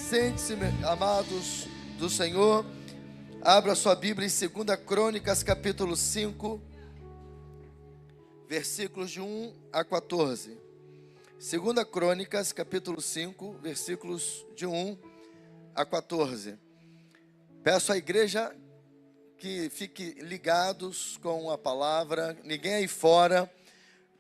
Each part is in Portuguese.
Sente-se, amados do Senhor. Abra sua Bíblia em 2 Crônicas, capítulo 5, versículos de 1 a 14. 2 Crônicas, capítulo 5, versículos de 1 a 14. Peço à igreja que fique ligados com a palavra, ninguém aí fora.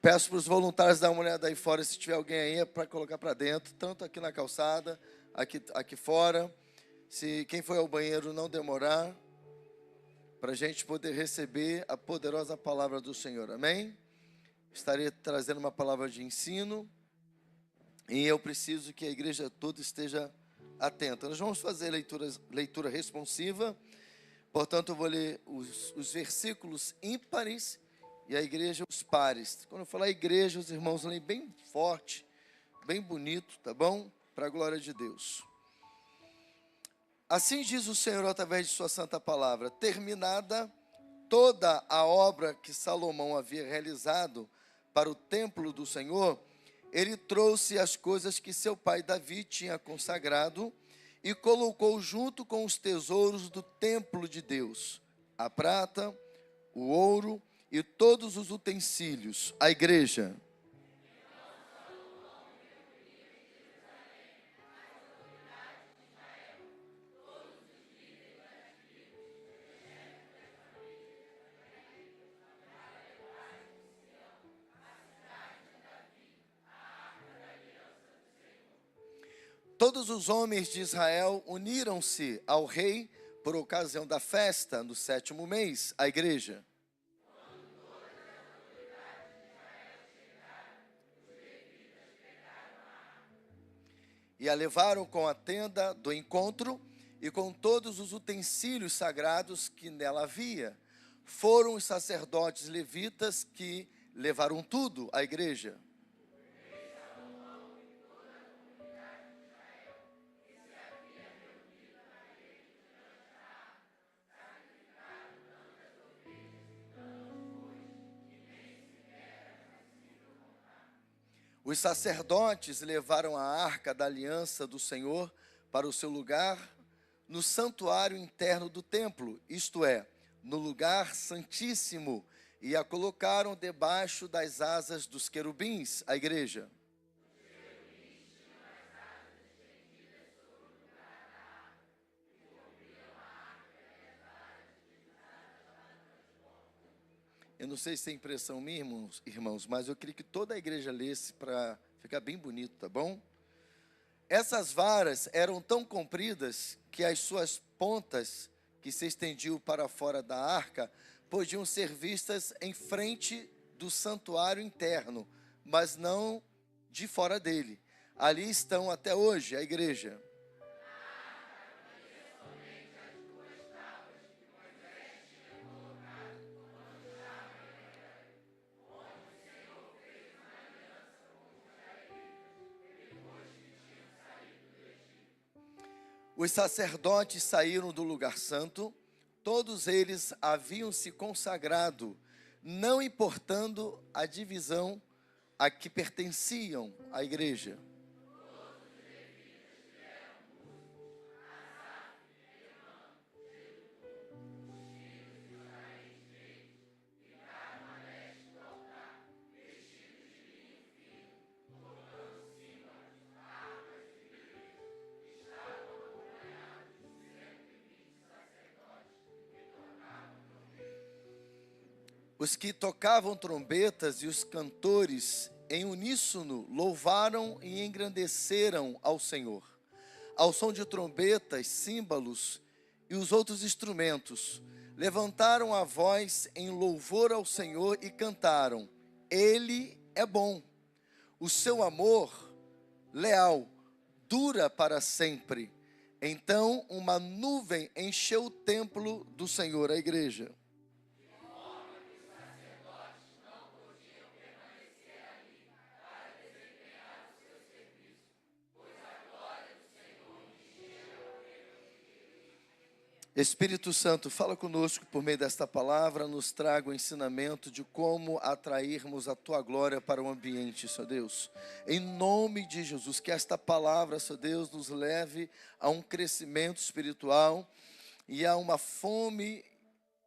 Peço para os voluntários dar uma olhada aí fora, se tiver alguém aí, para colocar para dentro, tanto aqui na calçada, aqui fora. Se quem for ao banheiro não demorar, para a gente poder receber a poderosa palavra do Senhor, amém? Estarei trazendo uma palavra de ensino, e eu preciso que a igreja toda esteja atenta. Nós vamos fazer leitura responsiva, portanto eu vou ler os versículos ímpares e a igreja os pares. Quando eu falar igreja, os irmãos leem bem forte, bem bonito, tá bom? Para a glória de Deus. Assim diz o Senhor através de sua santa palavra: terminada toda a obra que Salomão havia realizado para o templo do Senhor, ele trouxe as coisas que seu pai Davi tinha consagrado e colocou junto com os tesouros do templo de Deus, a prata, o ouro e todos os utensílios. A igreja. Todos os homens de Israel uniram-se ao rei por ocasião da festa no 7º mês, a igreja. E a levaram com a tenda do encontro e com todos os utensílios sagrados que nela havia. Foram os sacerdotes levitas que levaram tudo à igreja. Os sacerdotes levaram a arca da aliança do Senhor para o seu lugar no santuário interno do templo, isto é, no lugar santíssimo, e a colocaram debaixo das asas dos querubins, a igreja. Eu não sei se é impressão minha, irmãos, mas eu queria que toda a igreja lesse para ficar bem bonito, tá bom? Essas varas eram tão compridas que as suas pontas, que se estendiam para fora da arca, podiam ser vistas em frente do santuário interno, mas não de fora dele. Ali estão até hoje a igreja. Os sacerdotes saíram do lugar santo, todos eles haviam se consagrado, não importando a divisão a que pertenciam à igreja. Os que tocavam trombetas e os cantores, em uníssono, louvaram e engrandeceram ao Senhor. Ao som de trombetas, símbolos e os outros instrumentos, levantaram a voz em louvor ao Senhor e cantaram: Ele é bom, o seu amor leal dura para sempre. Então uma nuvem encheu o templo do Senhor, a igreja. Espírito Santo, fala conosco por meio desta palavra, nos traga o ensinamento de como atrairmos a Tua glória para o ambiente, Senhor Deus. Em nome de Jesus, que esta palavra, Senhor Deus, nos leve a um crescimento espiritual e a uma fome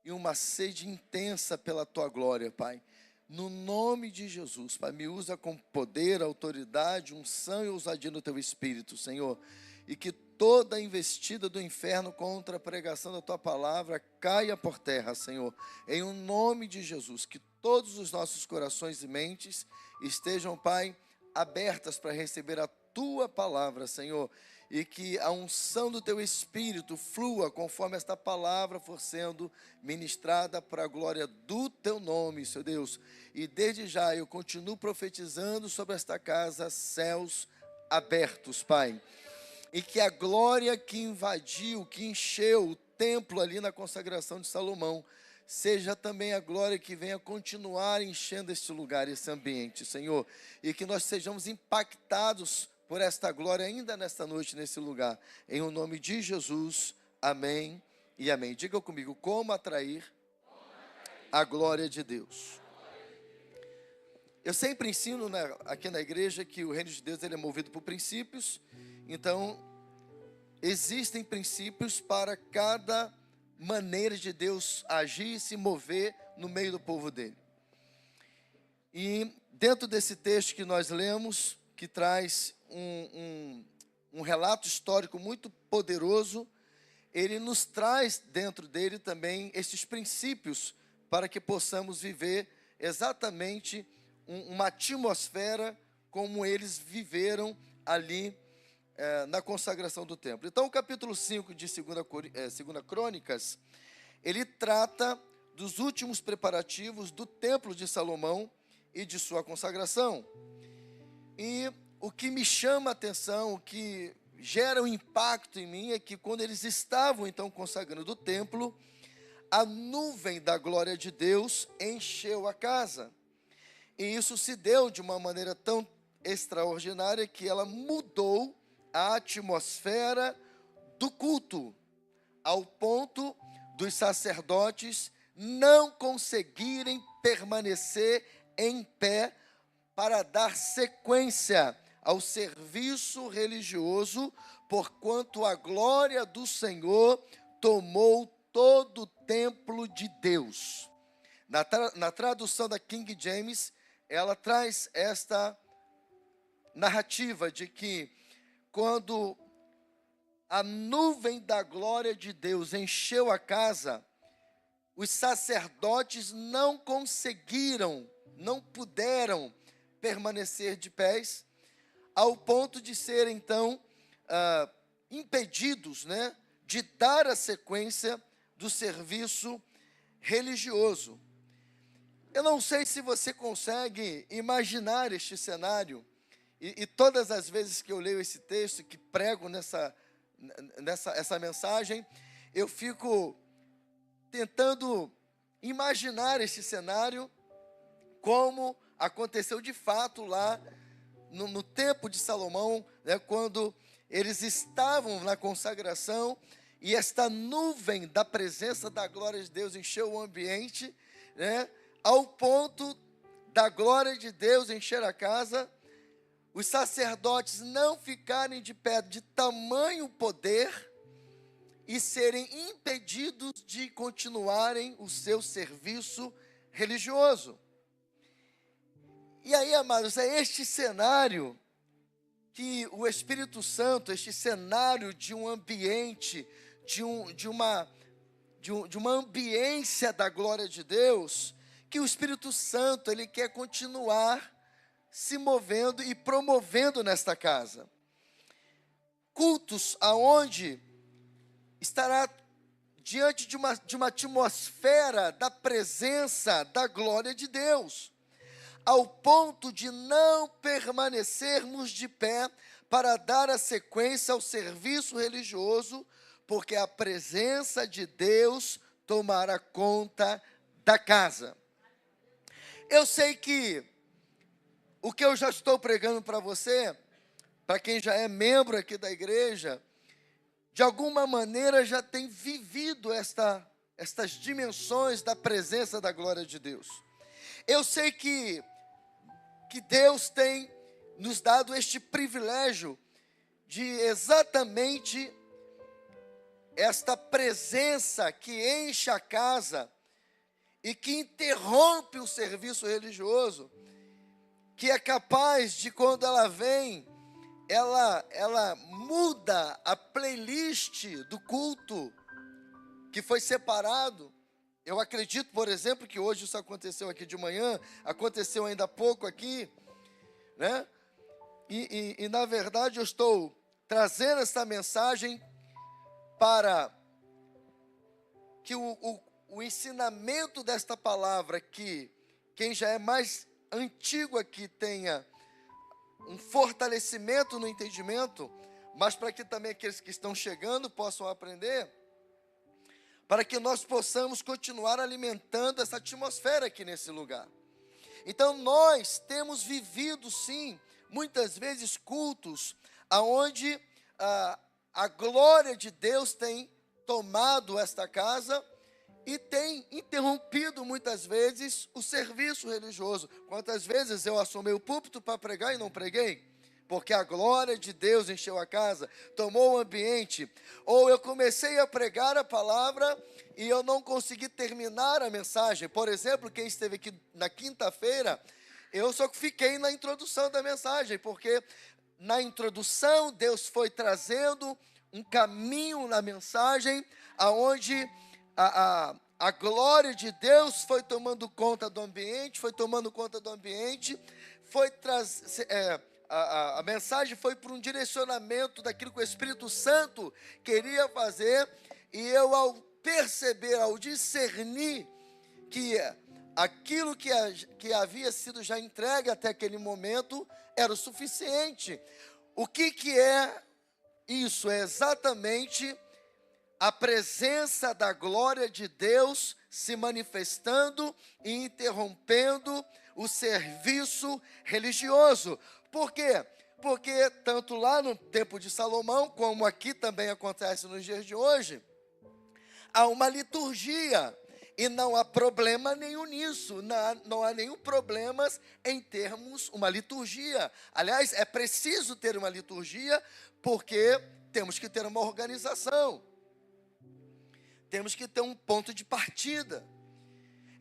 e uma sede intensa pela Tua glória, Pai. No nome de Jesus, Pai, me usa com poder, autoridade, unção e ousadia no Teu Espírito, Senhor. E que toda investida do inferno contra a pregação da Tua palavra caia por terra, Senhor. Em o nome de Jesus, que todos os nossos corações e mentes estejam, Pai, abertas para receber a Tua palavra, Senhor. E que a unção do Teu Espírito flua conforme esta palavra for sendo ministrada para a glória do Teu nome, Senhor Deus. E desde já eu continuo profetizando sobre esta casa, céus abertos, Pai. E que a glória que invadiu, que encheu o templo ali na consagração de Salomão, seja também a glória que venha continuar enchendo este lugar, esse ambiente, Senhor. E que nós sejamos impactados por esta glória ainda nesta noite, nesse lugar. Em o nome de Jesus, amém e amém. Diga comigo, como atrair a glória de Deus. Eu sempre ensino aqui na igreja que o reino de Deus ele é movido por princípios. Então, existem princípios para cada maneira de Deus agir e se mover no meio do povo dele. E dentro desse texto que nós lemos, que traz um relato histórico muito poderoso, ele nos traz dentro dele também esses princípios para que possamos viver exatamente uma atmosfera como eles viveram ali na consagração do templo. Então o capítulo 5 de 2 Crônicas, ele trata dos últimos preparativos do templo de Salomão e de sua consagração. E o que me chama a atenção, o que gera um impacto em mim, é que quando eles estavam então consagrando o templo, a nuvem da glória de Deus encheu a casa. E isso se deu de uma maneira tão extraordinária que ela mudou a atmosfera do culto, ao ponto dos sacerdotes não conseguirem permanecer em pé para dar sequência ao serviço religioso, porquanto a glória do Senhor tomou todo o templo de Deus. Na tradução da King James, ela traz esta narrativa de que quando a nuvem da glória de Deus encheu a casa, os sacerdotes não conseguiram, não puderam permanecer de pés, ao ponto de serem então impedidos, né, de dar a sequência do serviço religioso. Eu não sei se você consegue imaginar este cenário. E todas as vezes que eu leio esse texto, que prego essa mensagem, eu fico tentando imaginar este cenário, como aconteceu de fato lá no tempo de Salomão, né, quando eles estavam na consagração, e esta nuvem da presença da glória de Deus encheu o ambiente, né, ao ponto da glória de Deus encher a casa, os sacerdotes não ficarem de pé de tamanho poder e serem impedidos de continuarem o seu serviço religioso. E aí, amados, é este cenário que o Espírito Santo, este cenário de um ambiente, de uma ambiência da glória de Deus, que o Espírito Santo, ele quer continuar se movendo e promovendo nesta casa. Cultos aonde estará diante de uma atmosfera da presença da glória de Deus, ao ponto de não permanecermos de pé para dar a sequência ao serviço religioso, porque a presença de Deus tomará conta da casa. Eu sei que o que eu já estou pregando para você, para quem já é membro aqui da igreja, de alguma maneira já tem vivido estas dimensões da presença da glória de Deus. Eu sei que Deus tem nos dado este privilégio de exatamente esta presença que enche a casa e que interrompe o serviço religioso, que é capaz de, quando ela vem, ela muda a playlist do culto que foi separado. Eu acredito, por exemplo, que hoje isso aconteceu aqui de manhã, aconteceu ainda há pouco aqui, né? E na verdade eu estou trazendo essa mensagem para que o ensinamento desta palavra, que quem já é mais antigo aqui tenha um fortalecimento no entendimento, mas para que também aqueles que estão chegando possam aprender, para que nós possamos continuar alimentando essa atmosfera aqui nesse lugar. Então nós temos vivido sim, muitas vezes cultos, aonde a glória de Deus tem tomado esta casa e tem interrompido muitas vezes o serviço religioso. Quantas vezes eu assumei o púlpito para pregar e não preguei? Porque a glória de Deus encheu a casa, tomou o ambiente. Ou eu comecei a pregar a palavra e eu não consegui terminar a mensagem. Por exemplo, quem esteve aqui na quinta-feira, eu só fiquei na introdução da mensagem, porque na introdução Deus foi trazendo um caminho na mensagem, aonde a glória de Deus foi tomando conta do ambiente, a mensagem foi para um direcionamento daquilo que o Espírito Santo queria fazer, e eu, ao perceber, ao discernir que aquilo que havia sido já entregue até aquele momento era o suficiente. O que é isso? É exatamente a presença da glória de Deus se manifestando e interrompendo o serviço religioso. Por quê? Porque tanto lá no tempo de Salomão, como aqui também acontece nos dias de hoje, há uma liturgia, e não há problema nenhum nisso, não há nenhum problema em termos uma liturgia. Aliás, é preciso ter uma liturgia, porque temos que ter uma organização, temos que ter um ponto de partida.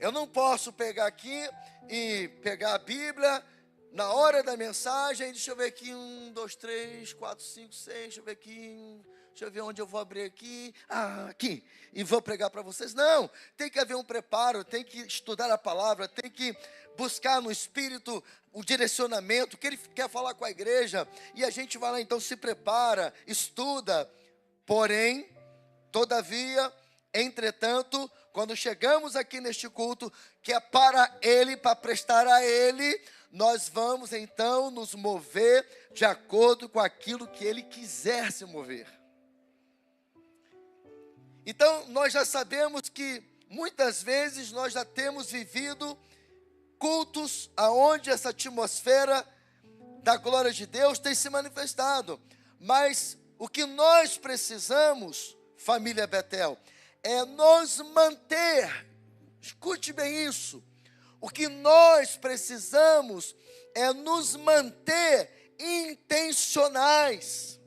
Eu não posso pegar aqui e pegar a Bíblia na hora da mensagem, deixa eu ver aqui, 1, 2, 3, 4, 5, 6, deixa eu ver aqui, deixa eu ver onde eu vou abrir aqui, aqui, e vou pregar para vocês. Não, tem que haver um preparo, tem que estudar a palavra, tem que buscar no Espírito o direcionamento, que Ele quer falar com a igreja, e a gente vai lá então, se prepara, estuda. Porém, todavia, entretanto, quando chegamos aqui neste culto, que é para Ele, para prestar a Ele, nós vamos então nos mover de acordo com aquilo que Ele quiser se mover. Então, nós já sabemos que muitas vezes nós já temos vivido cultos aonde essa atmosfera da glória de Deus tem se manifestado. Mas o que nós precisamos, família Betel, é nos manter, escute bem isso, o que nós precisamos é nos manter intencionais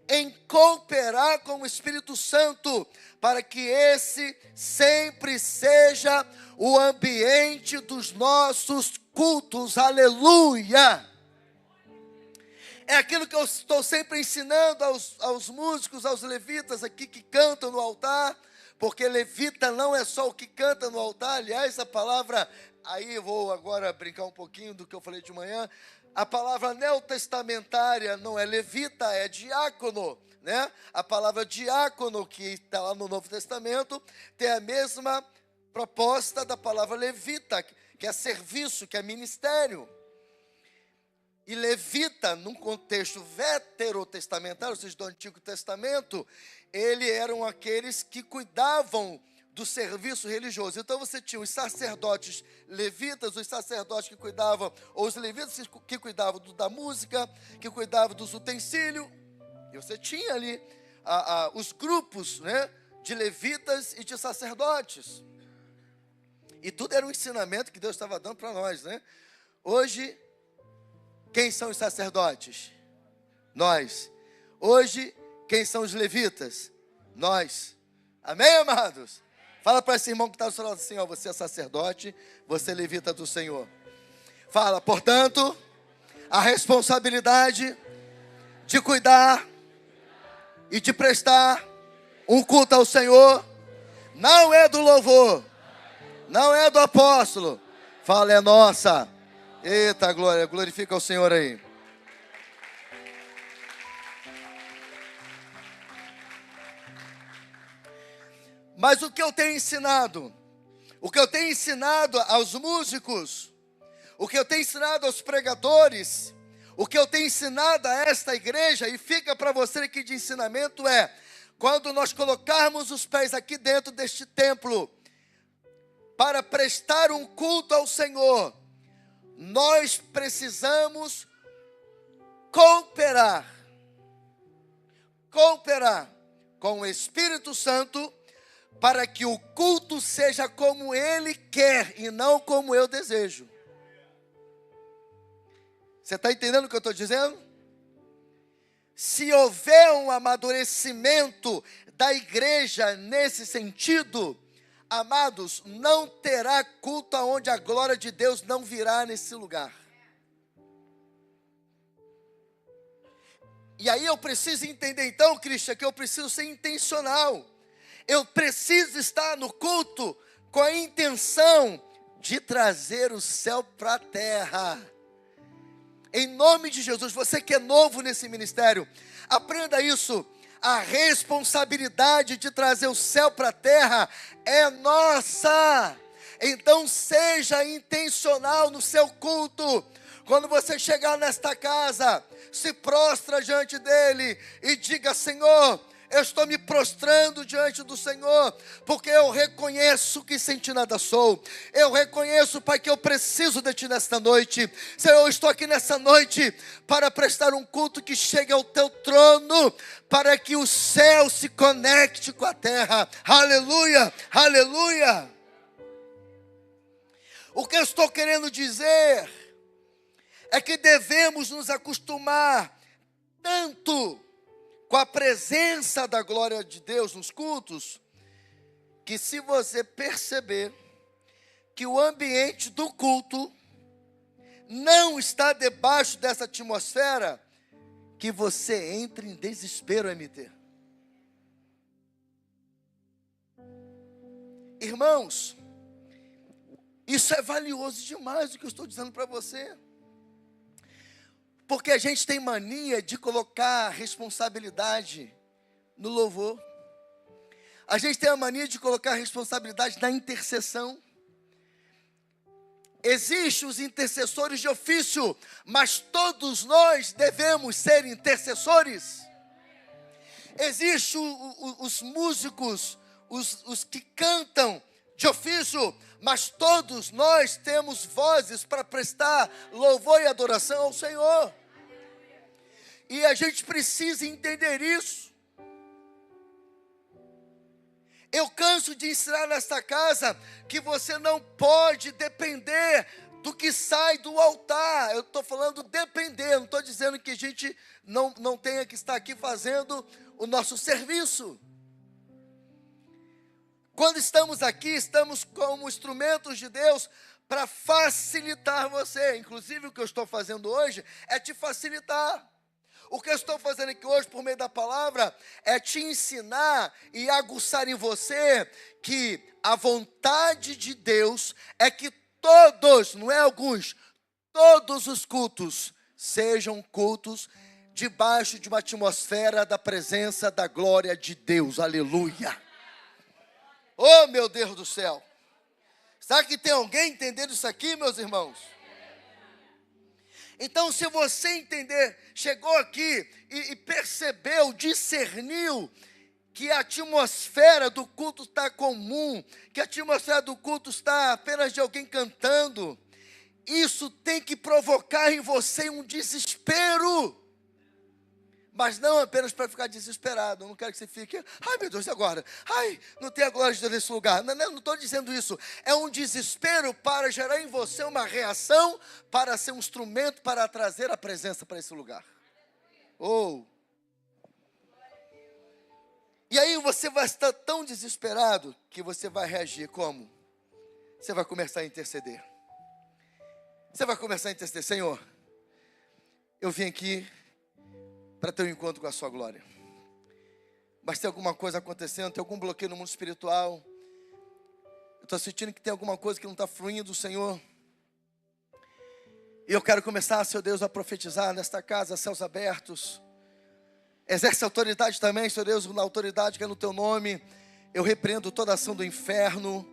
em cooperar com o Espírito Santo, para que esse sempre seja o ambiente dos nossos cultos, aleluia. É aquilo que eu estou sempre ensinando aos músicos, aos levitas aqui que cantam no altar, porque levita não é só o que canta no altar. Aliás, a palavra, aí eu vou agora brincar um pouquinho do que eu falei de manhã, a palavra neotestamentária não é levita, é diácono, né? A palavra diácono, que está lá no Novo Testamento, tem a mesma proposta da palavra levita, que é serviço, que é ministério. E levita, num contexto veterotestamentário, ou seja, do Antigo Testamento, eles eram aqueles que cuidavam do serviço religioso. Então você tinha os sacerdotes levitas, os sacerdotes que cuidavam, ou os levitas que cuidavam da música, que cuidavam dos utensílios. E você tinha ali os grupos, né, de levitas e de sacerdotes. E tudo era um ensinamento que Deus estava dando para nós, né? Hoje, quem são os sacerdotes? Nós. Hoje, quem são os levitas? Nós. Amém, amados? Fala para esse irmão que está do seu lado assim, ó, você é sacerdote, você é levita do Senhor. Fala, portanto, a responsabilidade de cuidar e de prestar um culto ao Senhor não é do louvor, não é do apóstolo. Fala, é nossa. Eita, glória, glorifica o Senhor aí. Mas o que eu tenho ensinado? O que eu tenho ensinado aos músicos, o que eu tenho ensinado aos pregadores, o que eu tenho ensinado a esta igreja, e fica para você aqui de ensinamento é, quando nós colocarmos os pés aqui dentro deste templo, para prestar um culto ao Senhor, nós precisamos cooperar com o Espírito Santo, para que o culto seja como Ele quer e não como eu desejo. Você está entendendo o que eu estou dizendo? Se houver um amadurecimento da igreja nesse sentido, amados, não terá culto onde a glória de Deus não virá nesse lugar. E aí eu preciso entender então, Cristian, que eu preciso ser intencional. Eu preciso estar no culto com a intenção de trazer o céu para a terra. Em nome de Jesus, você que é novo nesse ministério, aprenda isso. A responsabilidade de trazer o céu para a terra é nossa. Então seja intencional no seu culto. Quando você chegar nesta casa, se prostra diante dele e diga: Senhor, eu estou me prostrando diante do Senhor, porque eu reconheço que sem ti nada sou. Eu reconheço, Pai, que eu preciso de ti nesta noite. Senhor, eu estou aqui nessa noite para prestar um culto que chegue ao teu trono, para que o céu se conecte com a terra. Aleluia, aleluia. O que eu estou querendo dizer é que devemos nos acostumar tanto com a presença da glória de Deus nos cultos, que se você perceber que o ambiente do culto não está debaixo dessa atmosfera, que você entre em desespero, MT. Irmãos, isso é valioso demais o que eu estou dizendo para você. Porque a gente tem mania de colocar responsabilidade no louvor. A gente tem a mania de colocar responsabilidade na intercessão. Existem os intercessores de ofício, mas todos nós devemos ser intercessores. Existem os músicos, os que cantam de ofício, mas todos nós temos vozes para prestar louvor e adoração ao Senhor. E a gente precisa entender isso. Eu canso de ensinar nesta casa que você não pode depender do que sai do altar. Eu estou falando depender, não estou dizendo que a gente não tenha que estar aqui fazendo o nosso serviço. Quando estamos aqui, estamos como instrumentos de Deus para facilitar você. Inclusive o que eu estou fazendo hoje é te facilitar. O que eu estou fazendo aqui hoje por meio da palavra é te ensinar e aguçar em você que a vontade de Deus é que todos, não é alguns, todos os cultos sejam cultos debaixo de uma atmosfera da presença da glória de Deus. Aleluia. Oh, meu Deus do céu. Será que tem alguém entendendo isso aqui, meus irmãos? Então, se você entender, chegou aqui e percebeu, discerniu que a atmosfera do culto está comum, que a atmosfera do culto está apenas de alguém cantando, isso tem que provocar em você um desespero. Mas não apenas para ficar desesperado. Eu não quero que você fique, ai meu Deus, e agora? Ai, não tem a glória de Deus nesse lugar. Não estou dizendo isso. É um desespero para gerar em você uma reação, para ser um instrumento para trazer a presença para esse lugar. E aí você vai estar tão desesperado que você vai reagir como? Você vai começar a interceder. Você vai começar a interceder. Senhor, eu vim aqui para ter um encontro com a sua glória. Mas tem alguma coisa acontecendo, tem algum bloqueio no mundo espiritual. Eu estou sentindo que tem alguma coisa que não está fluindo, Senhor. E eu quero começar, Senhor Deus, a profetizar nesta casa, céus abertos. Exerce autoridade também, Senhor Deus, na autoridade que é no teu nome. Eu repreendo toda ação do inferno,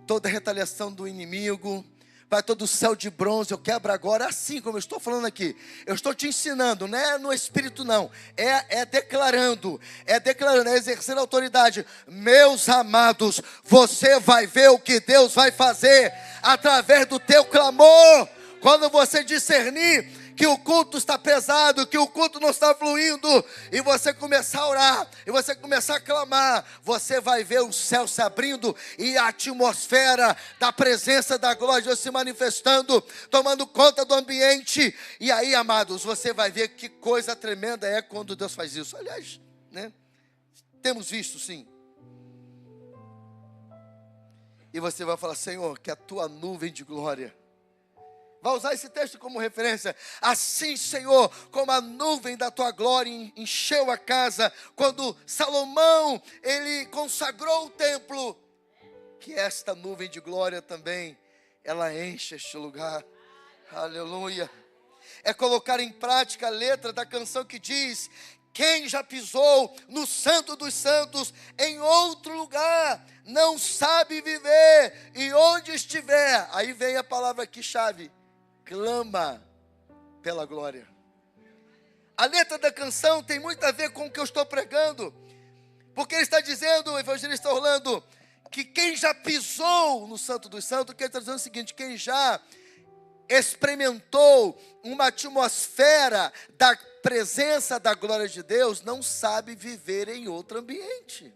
toda retaliação do inimigo. Pai, todo o céu de bronze eu quebro agora, assim como eu estou falando aqui. Eu estou te ensinando, não é no espírito não. É declarando, é exercendo autoridade. Meus amados, você vai ver o que Deus vai fazer através do teu clamor. Quando você discernir que o culto está pesado, que o culto não está fluindo, e você começar a orar, e você começar a clamar, você vai ver o céu se abrindo, e a atmosfera da presença da glória de Deus se manifestando, tomando conta do ambiente, e aí, amados, você vai ver que coisa tremenda é quando Deus faz isso. Aliás, né? Temos visto sim. E você vai falar, Senhor, que a tua nuvem de glória, vai usar esse texto como referência. Assim, Senhor, como a nuvem da tua glória encheu a casa, quando Salomão, ele consagrou o templo, que esta nuvem de glória também, ela enche este lugar. Aleluia. É colocar em prática a letra da canção que diz: quem já pisou no santo dos santos em outro lugar, não sabe viver, e onde estiver, aí vem a palavra aqui chave, clama pela glória. A letra da canção tem muito a ver com o que eu estou pregando, porque ele está dizendo, o evangelista Orlando, que quem já pisou no Santo dos Santos, que ele está dizendo o seguinte: quem já experimentou uma atmosfera da presença da glória de Deus, não sabe viver em outro ambiente.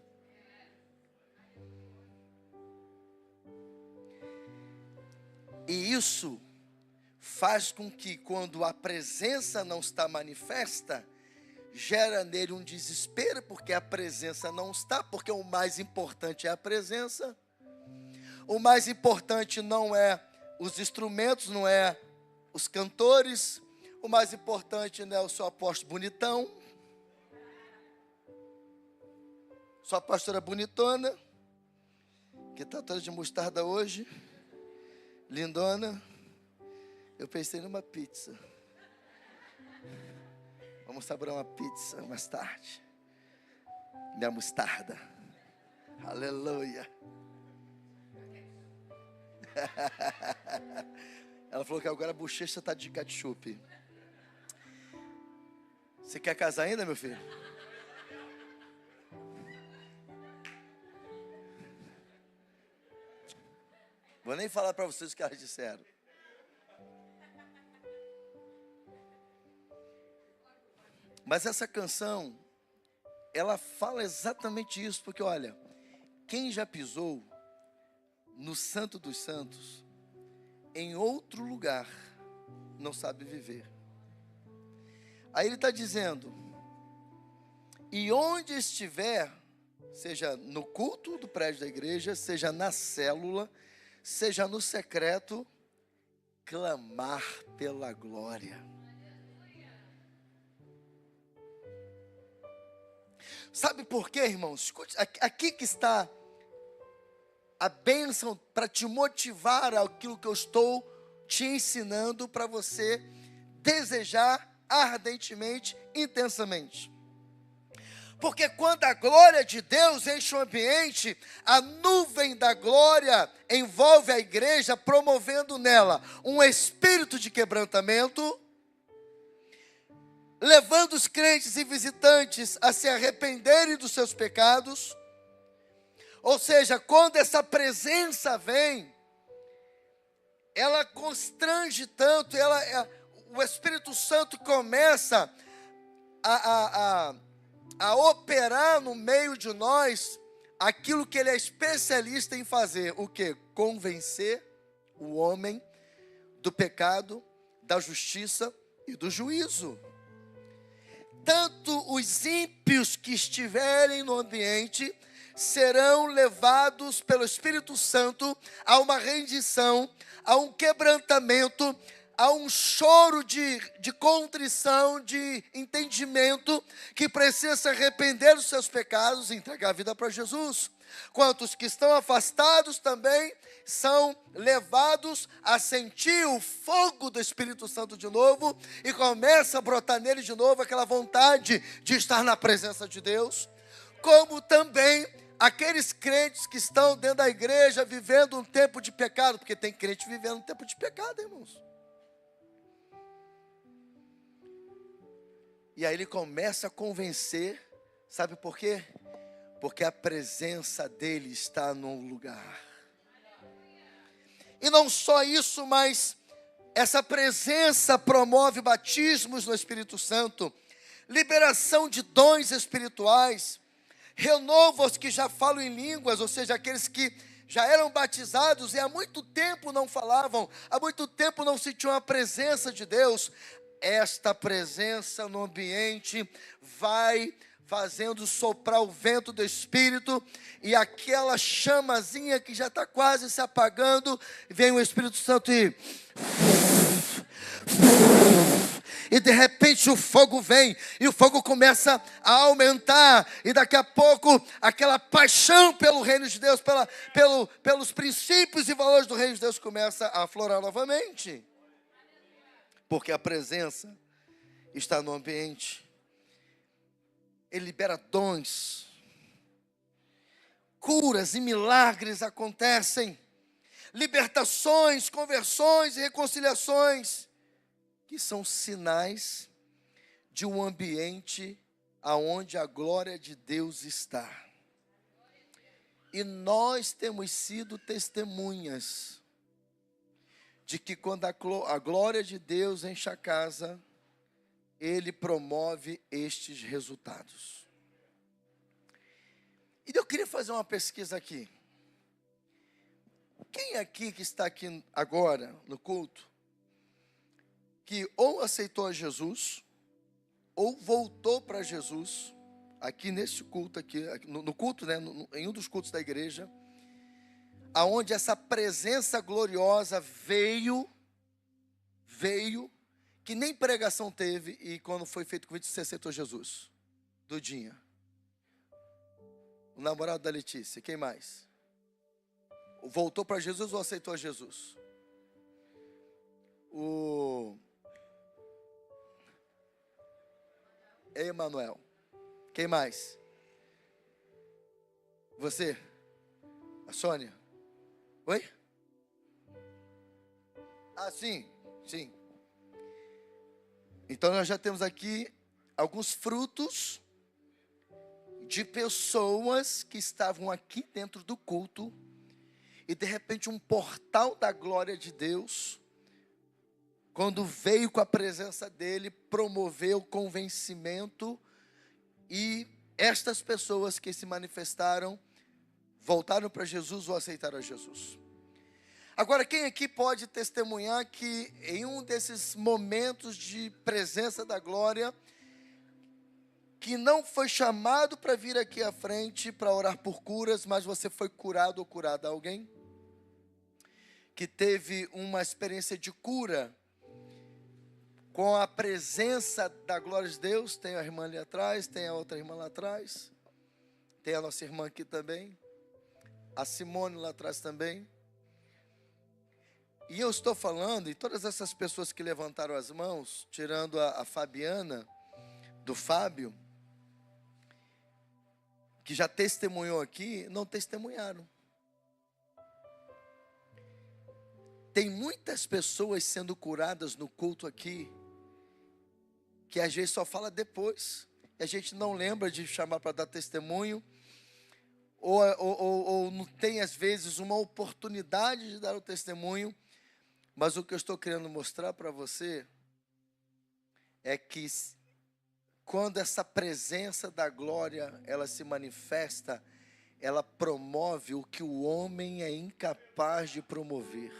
E isso faz com que, quando a presença não está manifesta, gera nele um desespero, porque a presença não está, porque o mais importante é a presença. O mais importante não é os instrumentos, não é os cantores. O mais importante não é o seu apóstolo bonitão, sua pastora bonitona, que está toda de mostarda hoje, lindona. Eu pensei numa pizza. Vamos saborar uma pizza mais tarde. Minha mostarda. Aleluia. Ela falou que agora a bochecha está de ketchup. Você quer casar ainda, meu filho? Vou nem falar para vocês o que elas disseram. Mas essa canção, ela fala exatamente isso, porque olha, quem já pisou no Santo dos Santos, em outro lugar, não sabe viver. Aí ele está dizendo, e onde estiver, seja no culto do prédio da igreja, seja na célula, seja no secreto, clamar pela glória. Sabe por quê, irmãos? Escute, aqui que está a bênção para te motivar àquilo que eu estou te ensinando, para você desejar ardentemente, intensamente. Porque quando a glória de Deus enche o ambiente, a nuvem da glória envolve a igreja, promovendo nela um espírito de quebrantamento, levando os crentes e visitantes a se arrependerem dos seus pecados. Ou seja, quando essa presença vem, ela constrange tanto, o Espírito Santo começa a, a, a, a operar no meio de nós aquilo que ele é especialista em fazer. O quê? Convencer o homem do pecado, da justiça e do juízo. Tanto os ímpios que estiverem no ambiente serão levados pelo Espírito Santo a uma rendição, a um quebrantamento, a um choro de contrição, de entendimento, que precisa se arrepender dos seus pecados e entregar a vida para Jesus. Quantos que estão afastados também são levados a sentir o fogo do Espírito Santo de novo, e começa a brotar nele de novo aquela vontade de estar na presença de Deus. Como também aqueles crentes que estão dentro da igreja vivendo um tempo de pecado, porque tem crente vivendo um tempo de pecado, irmãos. E aí ele começa a convencer, sabe por quê? Porque a presença dele está no lugar. E não só isso, mas essa presença promove batismos no Espírito Santo, liberação de dons espirituais, renovo aos que já falam em línguas, ou seja, aqueles que já eram batizados e há muito tempo não falavam, há muito tempo não sentiam a presença de Deus. Esta presença no ambiente vai fazendo soprar o vento do Espírito, e aquela chamazinha que já está quase se apagando, vem o Espírito Santo e de repente o fogo vem, e o fogo começa a aumentar, e daqui a pouco aquela paixão pelo reino de Deus, pelos princípios e valores do reino de Deus começa a aflorar novamente, porque a presença está no ambiente. Ele libera dons, curas e milagres acontecem, libertações, conversões e reconciliações, que são sinais de um ambiente aonde a glória de Deus está. E nós temos sido testemunhas de que quando a glória de Deus enche a casa, Ele promove estes resultados. E eu queria fazer uma pesquisa aqui. Quem aqui que está aqui agora no culto, que ou aceitou a Jesus, ou voltou para Jesus, aqui nesse culto aqui, no culto, né, em um dos cultos da igreja, aonde essa presença gloriosa veio, que nem pregação teve, e quando foi feito o convite, você aceitou Jesus? Dudinha. O namorado da Letícia, quem mais? Voltou para Jesus ou aceitou a Jesus? O Emanuel. Quem mais? Você? A Sônia? Oi? Ah, sim. Então nós já temos aqui alguns frutos de pessoas que estavam aqui dentro do culto, e de repente um portal da glória de Deus, quando veio com a presença dele, promoveu convencimento, e estas pessoas que se manifestaram, voltaram para Jesus ou aceitaram a Jesus. Agora, quem aqui pode testemunhar que em um desses momentos de presença da glória, que não foi chamado para vir aqui à frente para orar por curas, mas você foi curado ou curada? Alguém que teve uma experiência de cura com a presença da glória de Deus? Tem a irmã ali atrás, tem a outra irmã lá atrás, tem a nossa irmã aqui também, a Simone lá atrás também. E eu estou falando, e todas essas pessoas que levantaram as mãos, tirando a Fabiana, do Fábio, que já testemunhou aqui, não testemunharam. Tem muitas pessoas sendo curadas no culto aqui, que às vezes só fala depois, e a gente não lembra de chamar para dar testemunho, ou não tem às vezes uma oportunidade de dar o testemunho. Mas o que eu estou querendo mostrar para você é que quando essa presença da glória, ela se manifesta, ela promove o que o homem é incapaz de promover.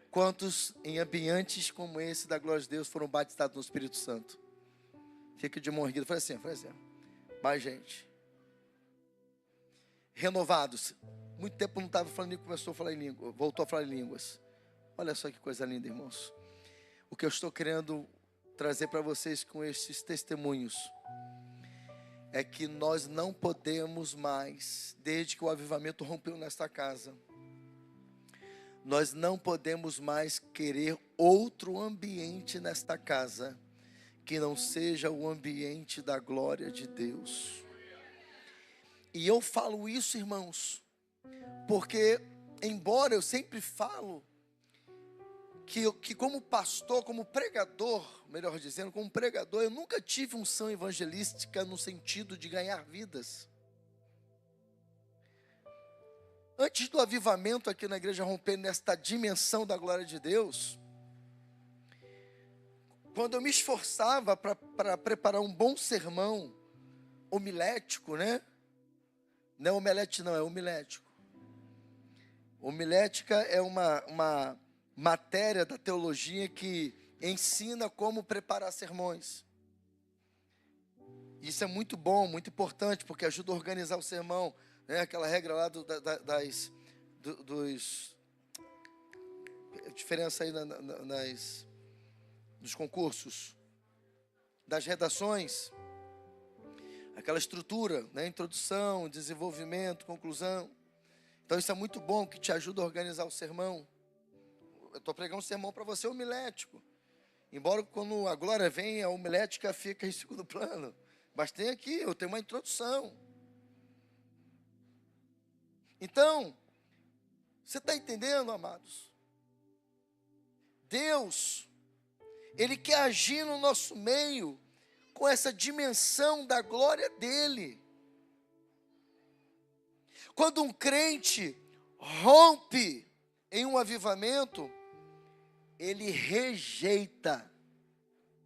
Quantos em ambientes como esse da glória de Deus foram batizados no Espírito Santo? Fica de mão erguida, faz assim. Mais gente. Renovados. Muito tempo não estava falando, começou a falar em língua, voltou a falar em línguas. Olha só que coisa linda, irmãos. O que eu estou querendo trazer para vocês com esses testemunhos é que nós não podemos mais, desde que o avivamento rompeu nesta casa, nós não podemos mais querer outro ambiente nesta casa que não seja o ambiente da glória de Deus. E eu falo isso, irmãos, porque embora eu sempre falo que como pastor, como pregador, melhor dizendo, como pregador, eu nunca tive unção evangelística no sentido de ganhar vidas. Antes do avivamento aqui na igreja romper nesta dimensão da glória de Deus, quando eu me esforçava para preparar um bom sermão homilético, né? Não é omelete não, é homilético. Homilética é uma matéria da teologia que ensina como preparar sermões. Isso é muito bom, muito importante, porque ajuda a organizar o sermão, né? Aquela regra lá dos diferença aí dos concursos, das redações, aquela estrutura, né? Introdução, desenvolvimento, conclusão. Então isso é muito bom, que te ajuda a organizar o sermão. Eu estou pregando um sermão para você homilético. Embora quando a glória vem, a homilética fica em segundo plano. Mas tem aqui, eu tenho uma introdução. Então, você está entendendo, amados? Deus, Ele quer agir no nosso meio com essa dimensão da glória dEle. Quando um crente rompe em um avivamento, ele rejeita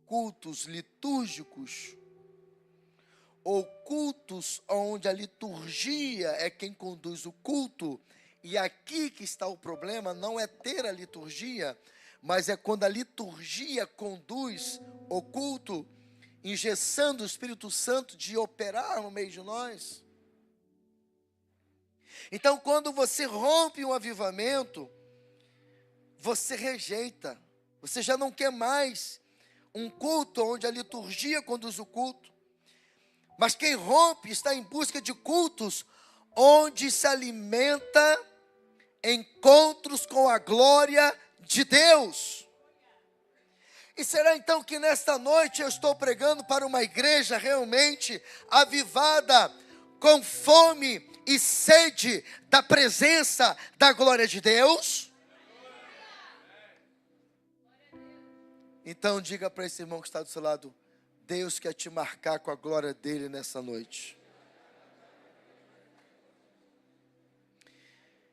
cultos litúrgicos ou cultos onde a liturgia é quem conduz o culto. E aqui que está o problema, não é ter a liturgia, mas é quando a liturgia conduz o culto, engessando o Espírito Santo de operar no meio de nós. Então, quando você rompe um avivamento, você rejeita, você já não quer mais um culto onde a liturgia conduz o culto, mas quem rompe está em busca de cultos onde se alimenta encontros com a glória de Deus. E será então que nesta noite eu estou pregando para uma igreja realmente avivada, com fome e sede da presença da glória de Deus? Então diga para esse irmão que está do seu lado: Deus quer te marcar com a glória dele nessa noite.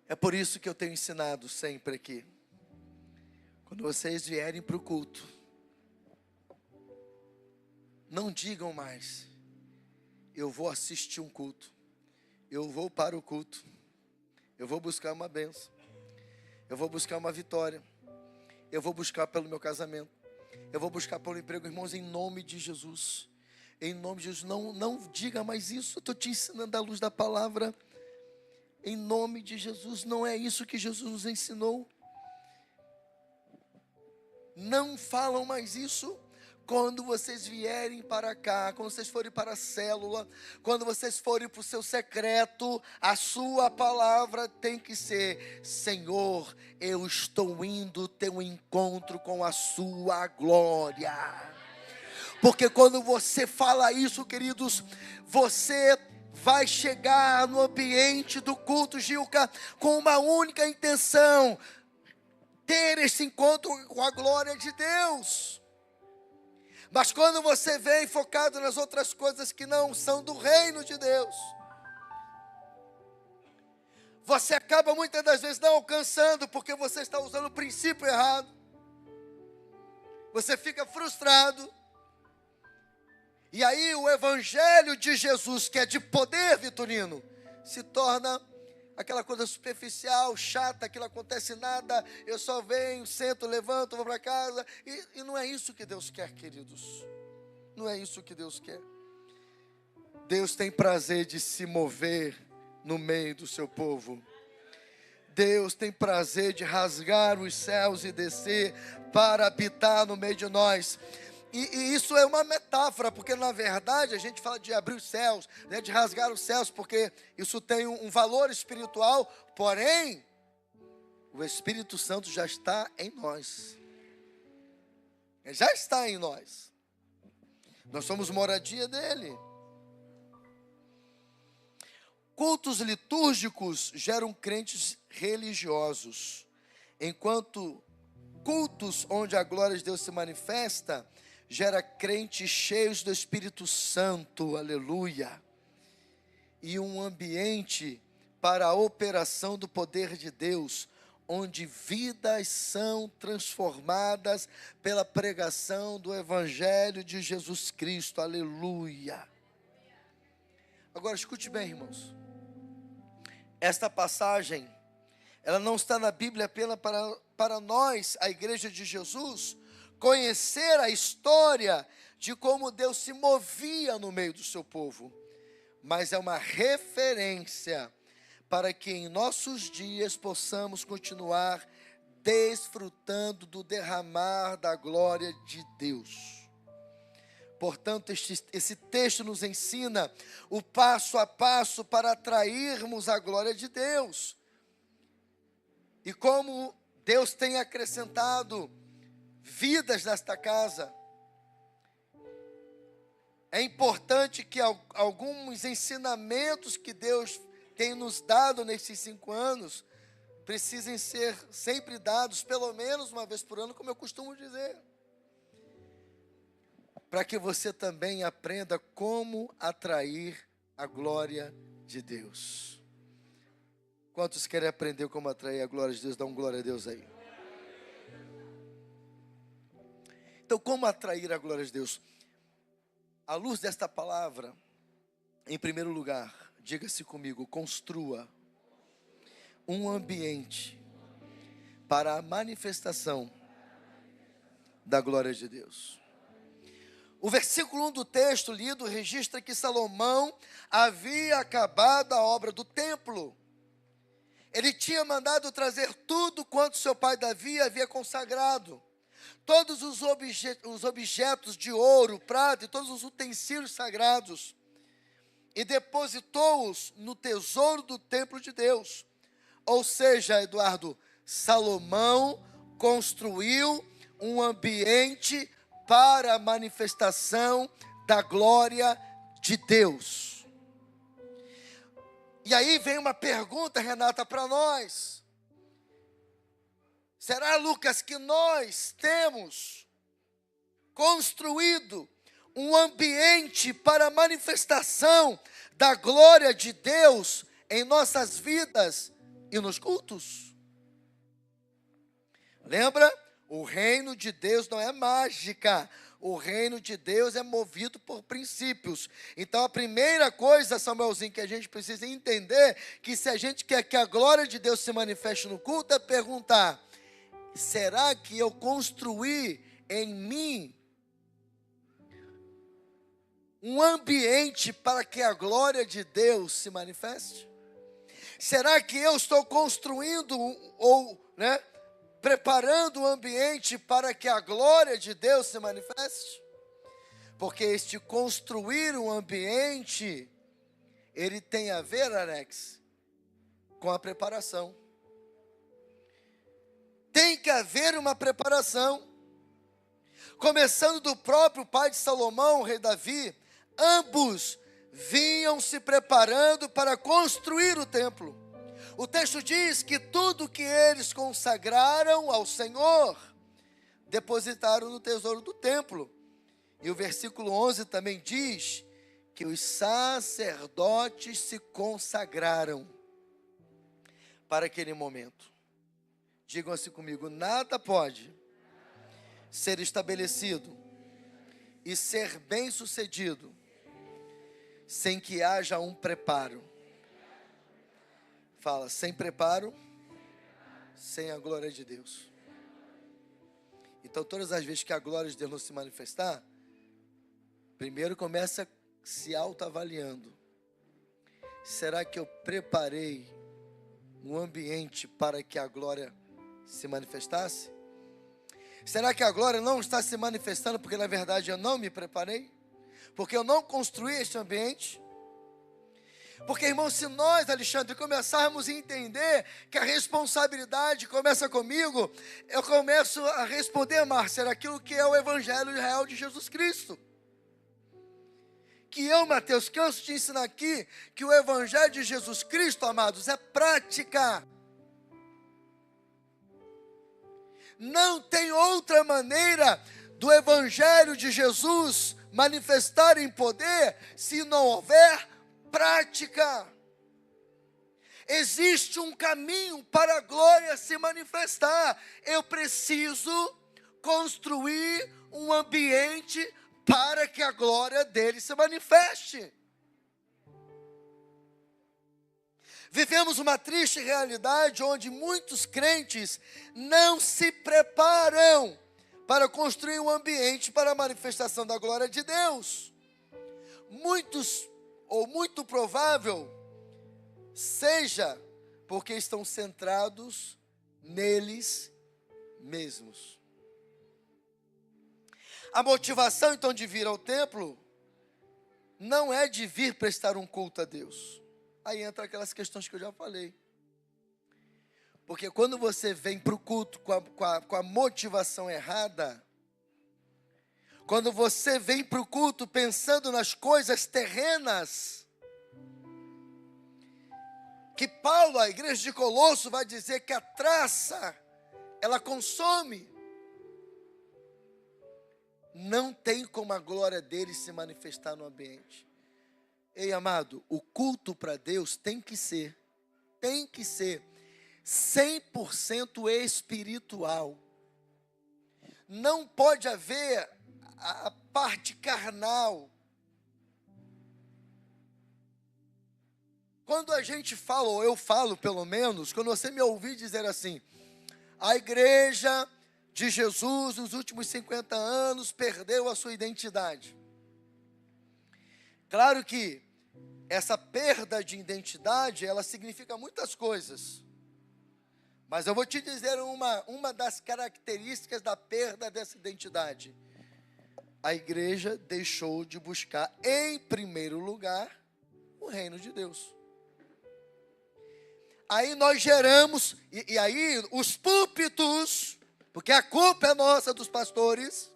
É por isso que eu tenho ensinado sempre aqui. Quando vocês vierem para o culto, não digam mais: eu vou assistir um culto, eu vou para o culto, eu vou buscar uma bênção, eu vou buscar uma vitória, eu vou buscar pelo meu casamento, eu vou buscar pelo emprego. Irmãos, em nome de Jesus, em nome de Jesus, não diga mais isso. Eu estou te ensinando à luz da palavra. Em nome de Jesus, não é isso que Jesus nos ensinou. Não falam mais isso. Quando vocês vierem para cá, quando vocês forem para a célula, quando vocês forem para o seu secreto, a sua palavra tem que ser: Senhor, eu estou indo ter um encontro com a sua glória. Porque quando você fala isso, queridos, você vai chegar no ambiente do culto, Gilca, com uma única intenção: ter esse encontro com a glória de Deus. Mas quando você vem focado nas outras coisas que não são do reino de Deus, você acaba muitas das vezes não alcançando, porque você está usando o princípio errado. Você fica frustrado. E aí o evangelho de Jesus, que é de poder, Vitorino, se torna aquela coisa superficial, chata, que não acontece nada, eu só venho, sento, levanto, vou para casa. E não é isso que Deus quer, queridos. Não é isso que Deus quer. Deus tem prazer de se mover no meio do seu povo. Deus tem prazer de rasgar os céus e descer para habitar no meio de nós. E isso é uma metáfora, porque na verdade a gente fala de abrir os céus, né, de rasgar os céus, porque isso tem um valor espiritual, porém, o Espírito Santo já está em nós. Ele já está em nós. Nós somos moradia dele. Cultos litúrgicos geram crentes religiosos, enquanto cultos onde a glória de Deus se manifesta gera crentes cheios do Espírito Santo, aleluia, e um ambiente para a operação do poder de Deus, onde vidas são transformadas pela pregação do Evangelho de Jesus Cristo, aleluia. Agora escute bem, irmãos, esta passagem, ela não está na Bíblia apenas para nós, a igreja de Jesus, conhecer a história de como Deus se movia no meio do seu povo, mas é uma referência para que em nossos dias possamos continuar desfrutando do derramar da glória de Deus. Portanto, esse texto nos ensina o passo a passo para atrairmos a glória de Deus. E como Deus tem acrescentado vidas nesta casa. É importante que alguns ensinamentos que Deus tem nos dado nesses 5 anos precisem ser sempre dados, pelo menos uma vez por ano, como eu costumo dizer. Para que você também aprenda como atrair a glória de Deus. Quantos querem aprender como atrair a glória de Deus? Dá um glória a Deus aí. Então, como atrair a glória de Deus? À luz desta palavra, em primeiro lugar, diga-se comigo, construa um ambiente para a manifestação da glória de Deus. O versículo 1 do texto lido registra que Salomão havia acabado a obra do templo. Ele tinha mandado trazer tudo quanto seu pai Davi havia consagrado. Todos os objetos de ouro, prata e todos os utensílios sagrados, e depositou-os no tesouro do templo de Deus. Ou seja, Eduardo, Salomão construiu um ambiente para a manifestação da glória de Deus. E aí vem uma pergunta, Renata, para nós. Será, Lucas, que nós temos construído um ambiente para a manifestação da glória de Deus em nossas vidas e nos cultos? Lembra? O reino de Deus não é mágica. O reino de Deus é movido por princípios. Então a primeira coisa, Samuelzinho, que a gente precisa entender, que se a gente quer que a glória de Deus se manifeste no culto, é perguntar: será que eu construí em mim um ambiente para que a glória de Deus se manifeste? Será que eu estou construindo preparando o ambiente para que a glória de Deus se manifeste? Porque este construir um ambiente, ele tem a ver, Alex, com a preparação. Tem que haver uma preparação. Começando do próprio pai de Salomão, o rei Davi, ambos vinham se preparando para construir o templo. O texto diz que tudo que eles consagraram ao Senhor, depositaram no tesouro do templo. E o versículo 11 também diz que os sacerdotes se consagraram para aquele momento. Digam assim comigo: nada pode ser estabelecido e ser bem-sucedido, sem que haja um preparo. Fala, sem preparo, sem a glória de Deus. Então, todas as vezes que a glória de Deus não se manifestar, primeiro começa se autoavaliando. Será que eu preparei um ambiente para que a glória se manifestasse? Será que a glória não está se manifestando porque na verdade eu não me preparei? Porque eu não construí este ambiente? Porque, irmão, se nós, Alexandre, começarmos a entender que a responsabilidade começa comigo, eu começo a responder, Márcia, aquilo que é o Evangelho real de Jesus Cristo. Que eu, Mateus, canso de ensinar aqui que o Evangelho de Jesus Cristo, amados, é prática. Não tem outra maneira do Evangelho de Jesus manifestar em poder se não houver prática. Existe um caminho para a glória se manifestar. Eu preciso construir um ambiente para que a glória dele se manifeste. Vivemos uma triste realidade onde muitos crentes não se preparam para construir um ambiente para a manifestação da glória de Deus. Muitos, ou muito provável, seja porque estão centrados neles mesmos. A motivação, então, de vir ao templo não é de vir prestar um culto a Deus. Aí entra aquelas questões que eu já falei. Porque quando você vem para o culto com a motivação errada, quando você vem para o culto pensando nas coisas terrenas, que Paulo, a igreja de Colosso, vai dizer que a traça, ela consome. Não tem como a glória dele se manifestar no ambiente. Ei, amado, o culto para Deus tem que ser 100% espiritual. Não pode haver a parte carnal. Quando a gente fala, ou eu falo pelo menos, quando você me ouvir dizer assim, a igreja de Jesus nos últimos 50 anos perdeu a sua identidade. Claro que essa perda de identidade, ela significa muitas coisas. Mas eu vou te dizer uma das características da perda dessa identidade. A igreja deixou de buscar, em primeiro lugar, o reino de Deus. Aí nós geramos, e aí os púlpitos, porque a culpa é nossa dos pastores,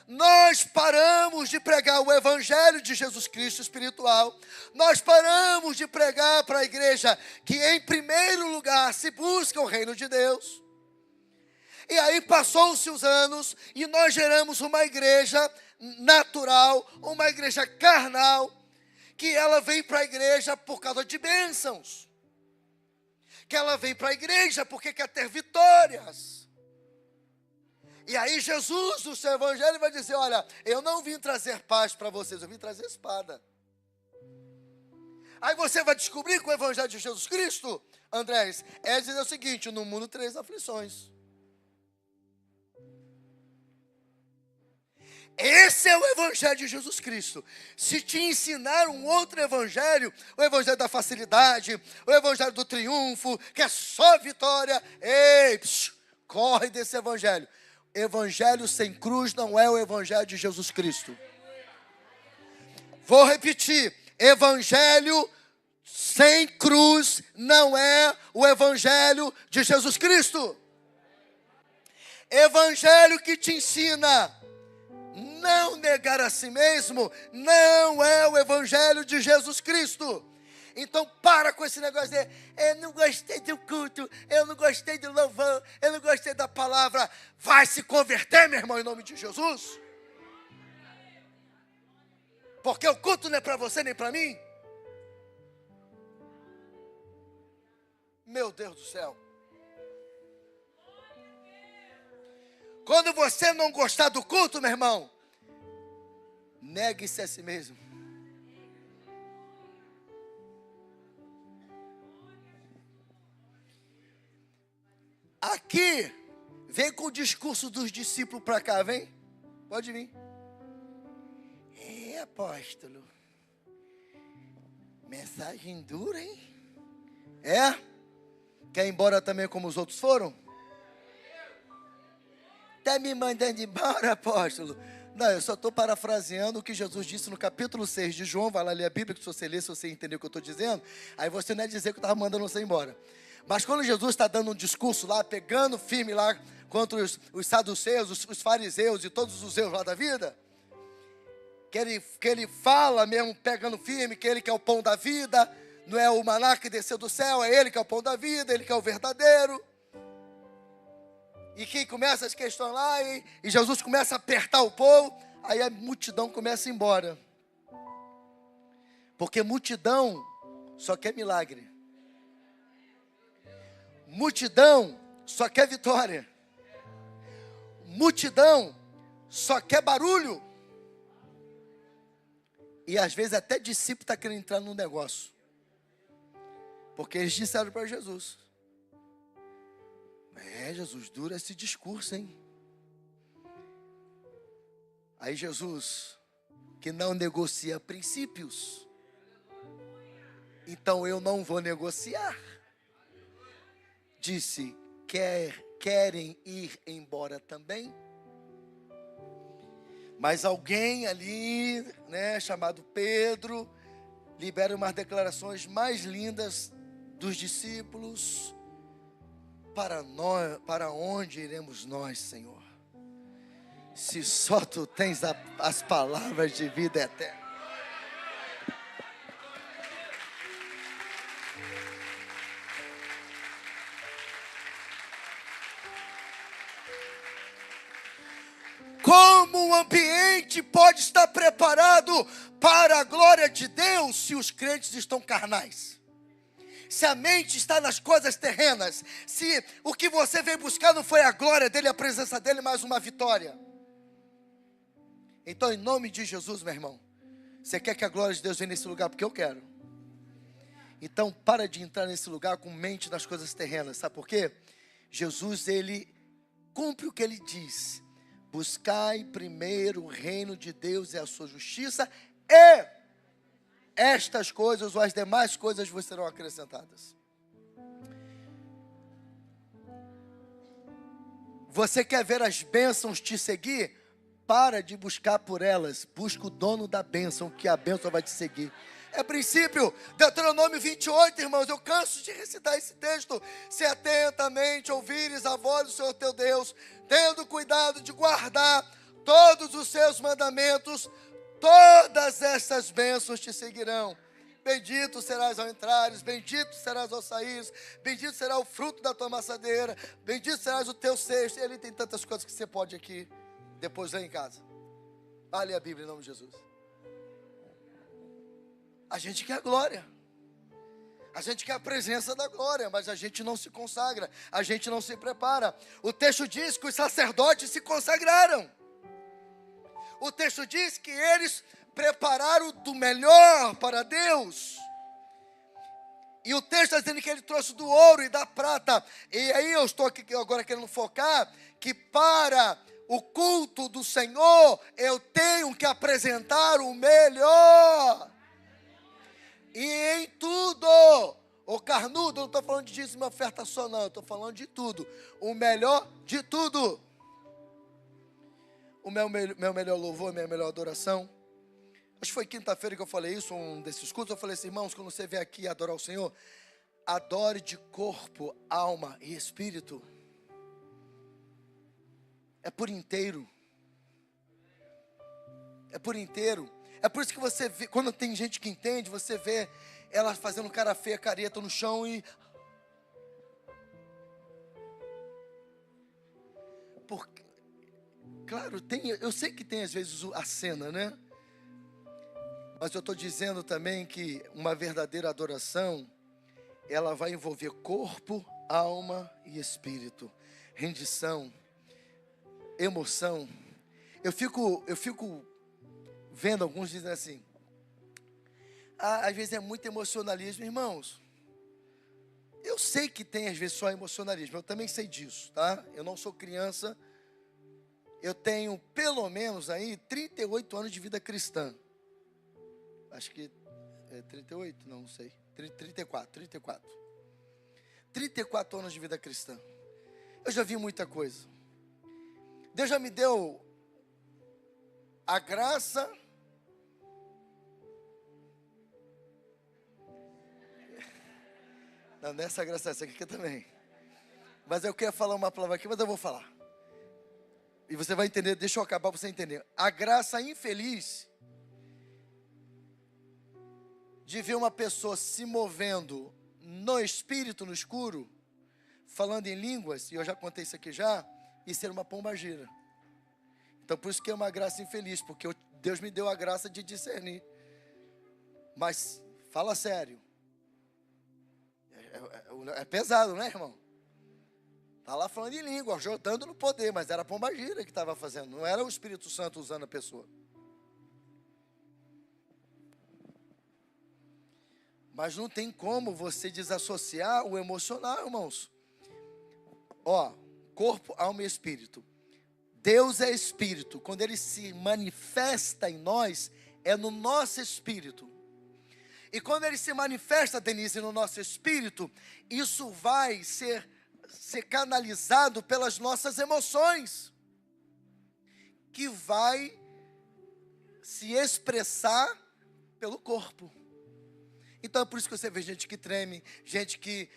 nós paramos de pregar o Evangelho de Jesus Cristo espiritual, nós paramos de pregar para a igreja que em primeiro lugar se busca o reino de Deus, e aí passou-se os anos, e nós geramos uma igreja natural, uma igreja carnal, que ela vem para a igreja por causa de bênçãos, que ela vem para a igreja porque quer ter vitórias. E aí Jesus, no seu evangelho, vai dizer, olha, eu não vim trazer paz para vocês, eu vim trazer espada. Aí você vai descobrir que o evangelho de Jesus Cristo, Andrés, é dizer o seguinte, no mundo 3 aflições. Esse é o evangelho de Jesus Cristo. Se te ensinar um outro evangelho, o evangelho da facilidade, o evangelho do triunfo, que é só vitória, ei, corre desse evangelho. Evangelho sem cruz não é o evangelho de Jesus Cristo. Vou repetir, evangelho sem cruz não é o evangelho de Jesus Cristo. Evangelho que te ensina não negar a si mesmo, não é o evangelho de Jesus Cristo. Então para com esse negócio de, eu não gostei do culto, eu não gostei do louvor, eu não gostei da palavra. Vai se converter, meu irmão, em nome de Jesus. Porque o culto não é para você nem para mim. Meu Deus do céu. Quando você não gostar do culto, meu irmão, negue-se a si mesmo. Aqui, vem com o discurso dos discípulos para cá, vem. Pode vir. Apóstolo. Mensagem dura, hein? É? Quer ir embora também como os outros foram? Está me mandando embora, apóstolo? Não, eu só estou parafraseando o que Jesus disse no capítulo 6 de João. Vai lá ler a Bíblia, que se você ler, se você entender o que eu estou dizendo, aí você não é dizer que eu estava mandando você embora. Mas quando Jesus está dando um discurso lá, pegando firme lá contra os saduceus, os fariseus e todos os zeus lá da vida, que ele fala mesmo pegando firme, que ele que é o pão da vida, não é o maná que desceu do céu, é ele que é o pão da vida, ele que é o verdadeiro. E quem começa as questões lá, e Jesus começa a apertar o povo, aí a multidão começa a ir embora. Porque multidão só quer milagre. Multidão só quer vitória. Multidão só quer barulho. E às vezes até discípulo está querendo entrar no negócio. Porque eles disseram para Jesus: Jesus, dura esse discurso, hein? Aí Jesus, que não negocia princípios, então eu não vou negociar, disse: querem ir embora também? Mas alguém ali, chamado Pedro, libera umas declarações mais lindas dos discípulos. Para onde iremos nós, Senhor? Se só Tu tens as palavras de vida eterna. Como o ambiente pode estar preparado para a glória de Deus se os crentes estão carnais? Se a mente está nas coisas terrenas, se o que você veio buscar não foi a glória dele, a presença dele, mas uma vitória. Então, em nome de Jesus, meu irmão, você quer que a glória de Deus venha nesse lugar? Porque eu quero. Então, para de entrar nesse lugar com mente nas coisas terrenas. Sabe por quê? Jesus, ele cumpre o que ele diz: buscai primeiro o reino de Deus e a sua justiça, e estas coisas ou as demais coisas vos serão acrescentadas. Você quer ver as bênçãos te seguir? Para de buscar por elas. Busca o dono da bênção, que a bênção vai te seguir. É princípio. Deuteronômio 28, irmãos. Eu canso de recitar esse texto. Se atentamente ouvires a voz do Senhor teu Deus, tendo cuidado de guardar todos os seus mandamentos, todas essas bênçãos te seguirão. Bendito serás ao entrares, bendito serás ao saíres, bendito será o fruto da tua maçadeira, bendito serás o teu cesto. Ele tem tantas coisas que você pode aqui depois ler em casa. Vai ler a Bíblia em nome de Jesus. A gente quer a glória, a gente quer a presença da glória, mas a gente não se consagra, a gente não se prepara. O texto diz que os sacerdotes se consagraram. O texto diz que eles prepararam do melhor para Deus. E o texto está dizendo que ele trouxe do ouro e da prata. E aí eu estou aqui agora querendo focar que para o culto do Senhor eu tenho que apresentar o melhor. E em tudo. Ô carnudo, eu não estou falando de dízimo e oferta só não, eu estou falando de tudo. O melhor de tudo. O meu melhor louvor, minha melhor adoração. Acho que foi quinta-feira que eu falei isso, um desses cultos. Eu falei assim: irmãos, quando você vier aqui adorar o Senhor, adore de corpo, alma e espírito. É por inteiro. É por inteiro. É por isso que você vê, quando tem gente que entende, você vê ela fazendo cara feia, careta no chão e... Porque, claro, eu sei que tem às vezes a cena, né? Mas eu estou dizendo também que uma verdadeira adoração, ela vai envolver corpo, alma e espírito. Rendição. emoção. Eu fico vendo alguns dizendo assim, às vezes é muito emocionalismo. Irmãos, eu sei que tem às vezes só emocionalismo, eu também sei disso, tá? Eu não sou criança, eu tenho pelo menos aí 38 anos de vida cristã. Acho que é 38, não sei, 34 anos de vida cristã. Eu já vi muita coisa. Deus já me deu a graça não, nessa graça, essa aqui também. Mas eu queria falar uma palavra aqui, mas eu vou falar. E você vai entender, deixa eu acabar para você entender. A graça infeliz de ver uma pessoa se movendo no espírito, no escuro, falando em línguas, e eu já contei isso aqui já, e ser uma pombagira. Então por isso que é uma graça infeliz, porque Deus me deu a graça de discernir. Mas, fala sério. É pesado, né, irmão? Está lá falando em língua, jogando no poder, mas era a pombagira que estava fazendo, não era o Espírito Santo usando a pessoa. Mas não tem como você desassociar o emocional, irmãos. Ó, corpo, alma e espírito. Deus é espírito, quando Ele se manifesta em nós, é no nosso espírito. E quando Ele se manifesta, Denise, no nosso espírito, isso vai ser canalizado pelas nossas emoções, que vai se expressar pelo corpo. Então é por isso que você vê gente que treme, gente que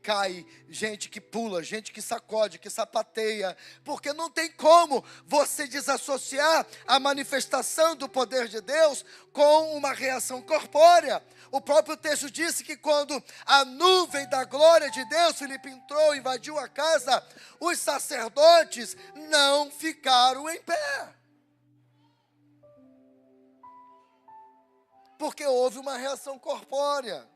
cai, gente que pula, gente que sacode, que sapateia, porque não tem como você desassociar a manifestação do poder de Deus com uma reação corpórea. O próprio texto disse que quando a nuvem da glória de Deus, Filipe, entrou, invadiu a casa, os sacerdotes não ficaram em pé. Porque houve uma reação corpórea.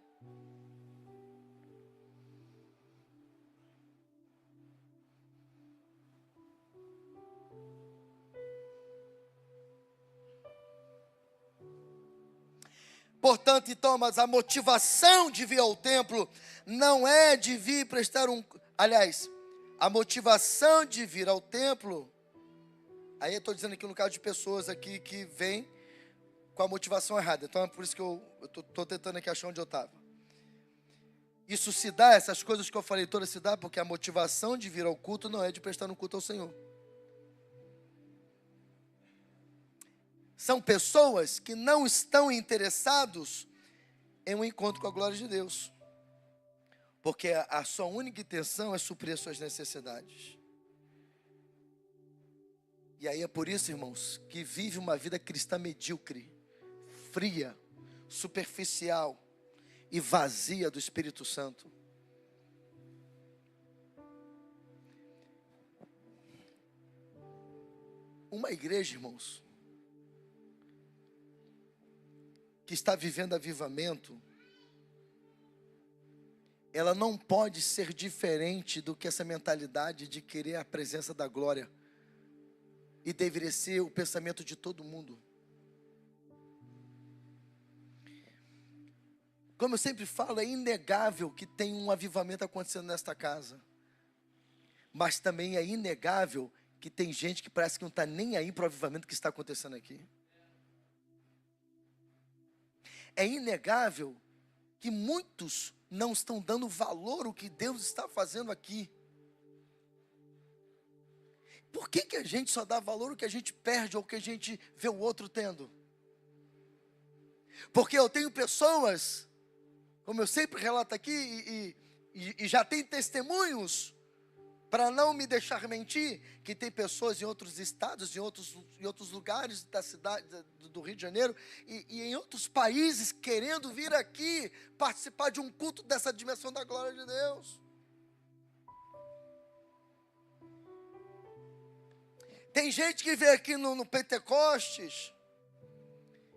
Portanto, então, mas a motivação de vir ao templo não é de vir prestar aliás, a motivação de vir ao templo, aí eu estou dizendo aqui no caso de pessoas aqui que vêm com a motivação errada. Então é por isso que eu estou tentando aqui achar onde eu estava. Isso se dá, essas coisas que eu falei todas se dá, porque a motivação de vir ao culto não é de prestar um culto ao Senhor. São pessoas que não estão interessados em um encontro com a glória de Deus. Porque a sua única intenção é suprir as suas necessidades. E aí é por isso, irmãos, que vive uma vida cristã medíocre, fria, superficial e vazia do Espírito Santo. Uma igreja, irmãos, que está vivendo avivamento, ela não pode ser diferente do que essa mentalidade de querer a presença da glória, e deveria ser o pensamento de todo mundo. Como eu sempre falo, é inegável que tem um avivamento acontecendo nesta casa. Mas também é inegável que tem gente que parece que não está nem aí para o avivamento que está acontecendo aqui. É inegável que muitos não estão dando valor ao que Deus está fazendo aqui. Por que a gente só dá valor ao que a gente perde ou ao que a gente vê o outro tendo? Porque eu tenho pessoas, como eu sempre relato aqui, e já tem testemunhos, para não me deixar mentir, que tem pessoas em outros estados, em outros lugares da cidade, do Rio de Janeiro, e em outros países, querendo vir aqui, participar de um culto dessa dimensão da glória de Deus. Tem gente que vem aqui no Pentecostes,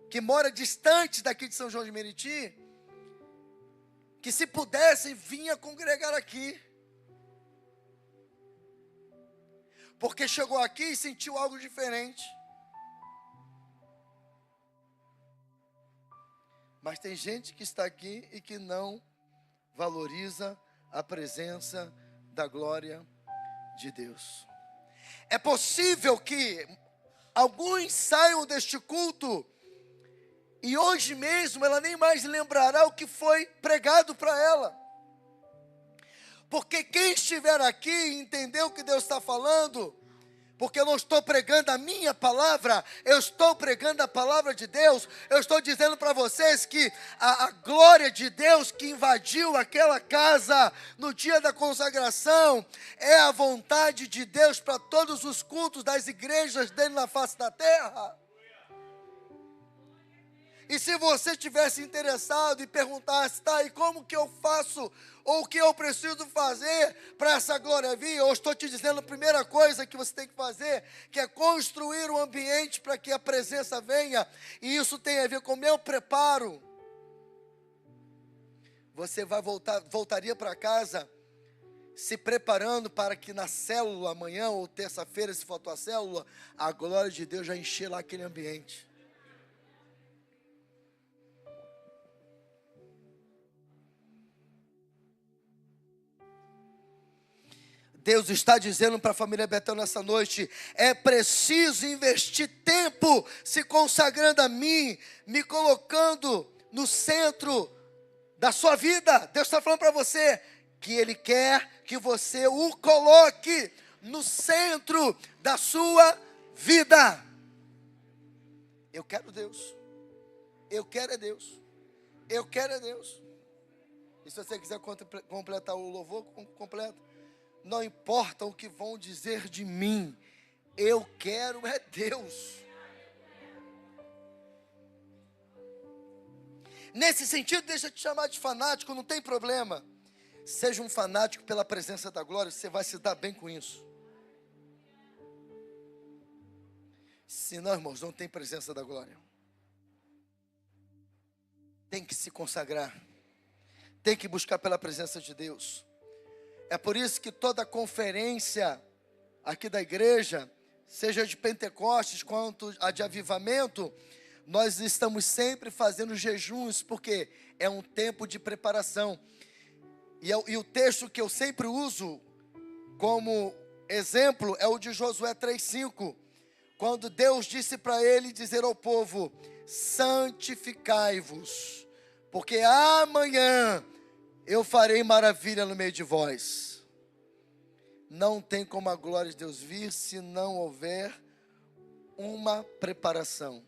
que mora distante daqui de São João de Meriti, que se pudessem vinha congregar aqui. porque chegou aqui e sentiu algo diferente. Mas tem gente que está aqui e que não valoriza a presença da glória de Deus. É possível que alguns saiam deste culto e hoje mesmo ela nem mais lembrará o que foi pregado para ela. Porque quem estiver aqui e entender o que Deus está falando, porque eu não estou pregando a minha palavra, eu estou pregando a palavra de Deus. Eu estou dizendo para vocês que a glória de Deus que invadiu aquela casa no dia da consagração é a vontade de Deus para todos os cultos das igrejas dele na face da terra. E se você tivesse interessado e perguntasse, tá, e como que eu faço, ou o que eu preciso fazer para essa glória vir? Eu estou te dizendo a primeira coisa que você tem que fazer, que é construir um ambiente para que a presença venha, e isso tem a ver com o meu preparo. Você voltaria para casa se preparando para que na célula, amanhã ou terça-feira, se for a tua célula, a glória de Deus já encher lá aquele ambiente. Deus está dizendo para a família Betel nessa noite, é preciso investir tempo se consagrando a mim, me colocando no centro da sua vida. Deus está falando para você que Ele quer que você o coloque no centro da sua vida. Eu quero Deus, eu quero é Deus, eu quero é Deus. E se você quiser completar o louvor, completa. Não importa o que vão dizer de mim, eu quero é Deus. Nesse sentido, deixa eu te chamar de fanático, não tem problema. Seja um fanático pela presença da glória, você vai se dar bem com isso. Se não, irmãos, não tem presença da glória. Tem que se consagrar, tem que buscar pela presença de Deus. É por isso que toda conferência aqui da igreja, seja de Pentecostes quanto a de avivamento, nós estamos sempre fazendo jejuns, porque é um tempo de preparação. E o texto que eu sempre uso como exemplo é o de Josué 3,5, quando Deus disse para ele dizer ao povo, santificai-vos, porque amanhã eu farei maravilha no meio de vós. Não tem como a glória de Deus vir se não houver uma preparação.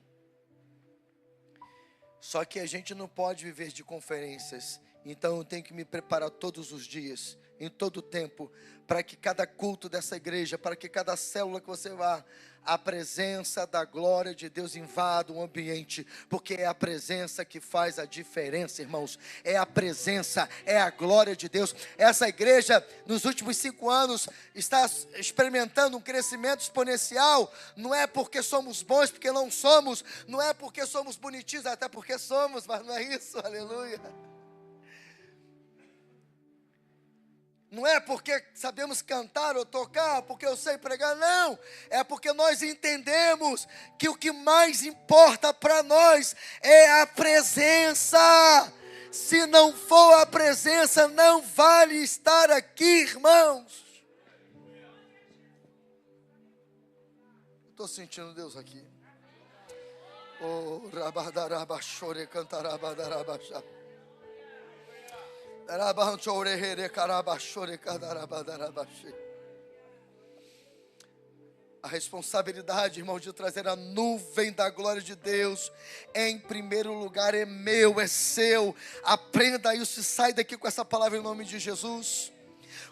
Só que a gente não pode viver de conferências. Então eu tenho que me preparar todos os dias, em todo o tempo, para que cada culto dessa igreja, para que cada célula que você vá, a presença da glória de Deus invada o ambiente, porque é a presença que faz a diferença, irmãos. É a presença, é a glória de Deus. Essa igreja, nos últimos 5 anos, está experimentando um crescimento exponencial. Não é porque somos bons, porque não somos. Não é porque somos bonitinhos, até porque somos, mas não é isso, aleluia. Não é porque sabemos cantar ou tocar, porque eu sei pregar, não. É porque nós entendemos que o que mais importa para nós é a presença. Se não for a presença, não vale estar aqui, irmãos. Estou sentindo Deus aqui. Oh, rabadarabachore, cantarabadarabaxá. A responsabilidade, irmão, de trazer a nuvem da glória de Deus, em primeiro lugar é meu, é seu. Aprenda isso e sai daqui com essa palavra em nome de Jesus.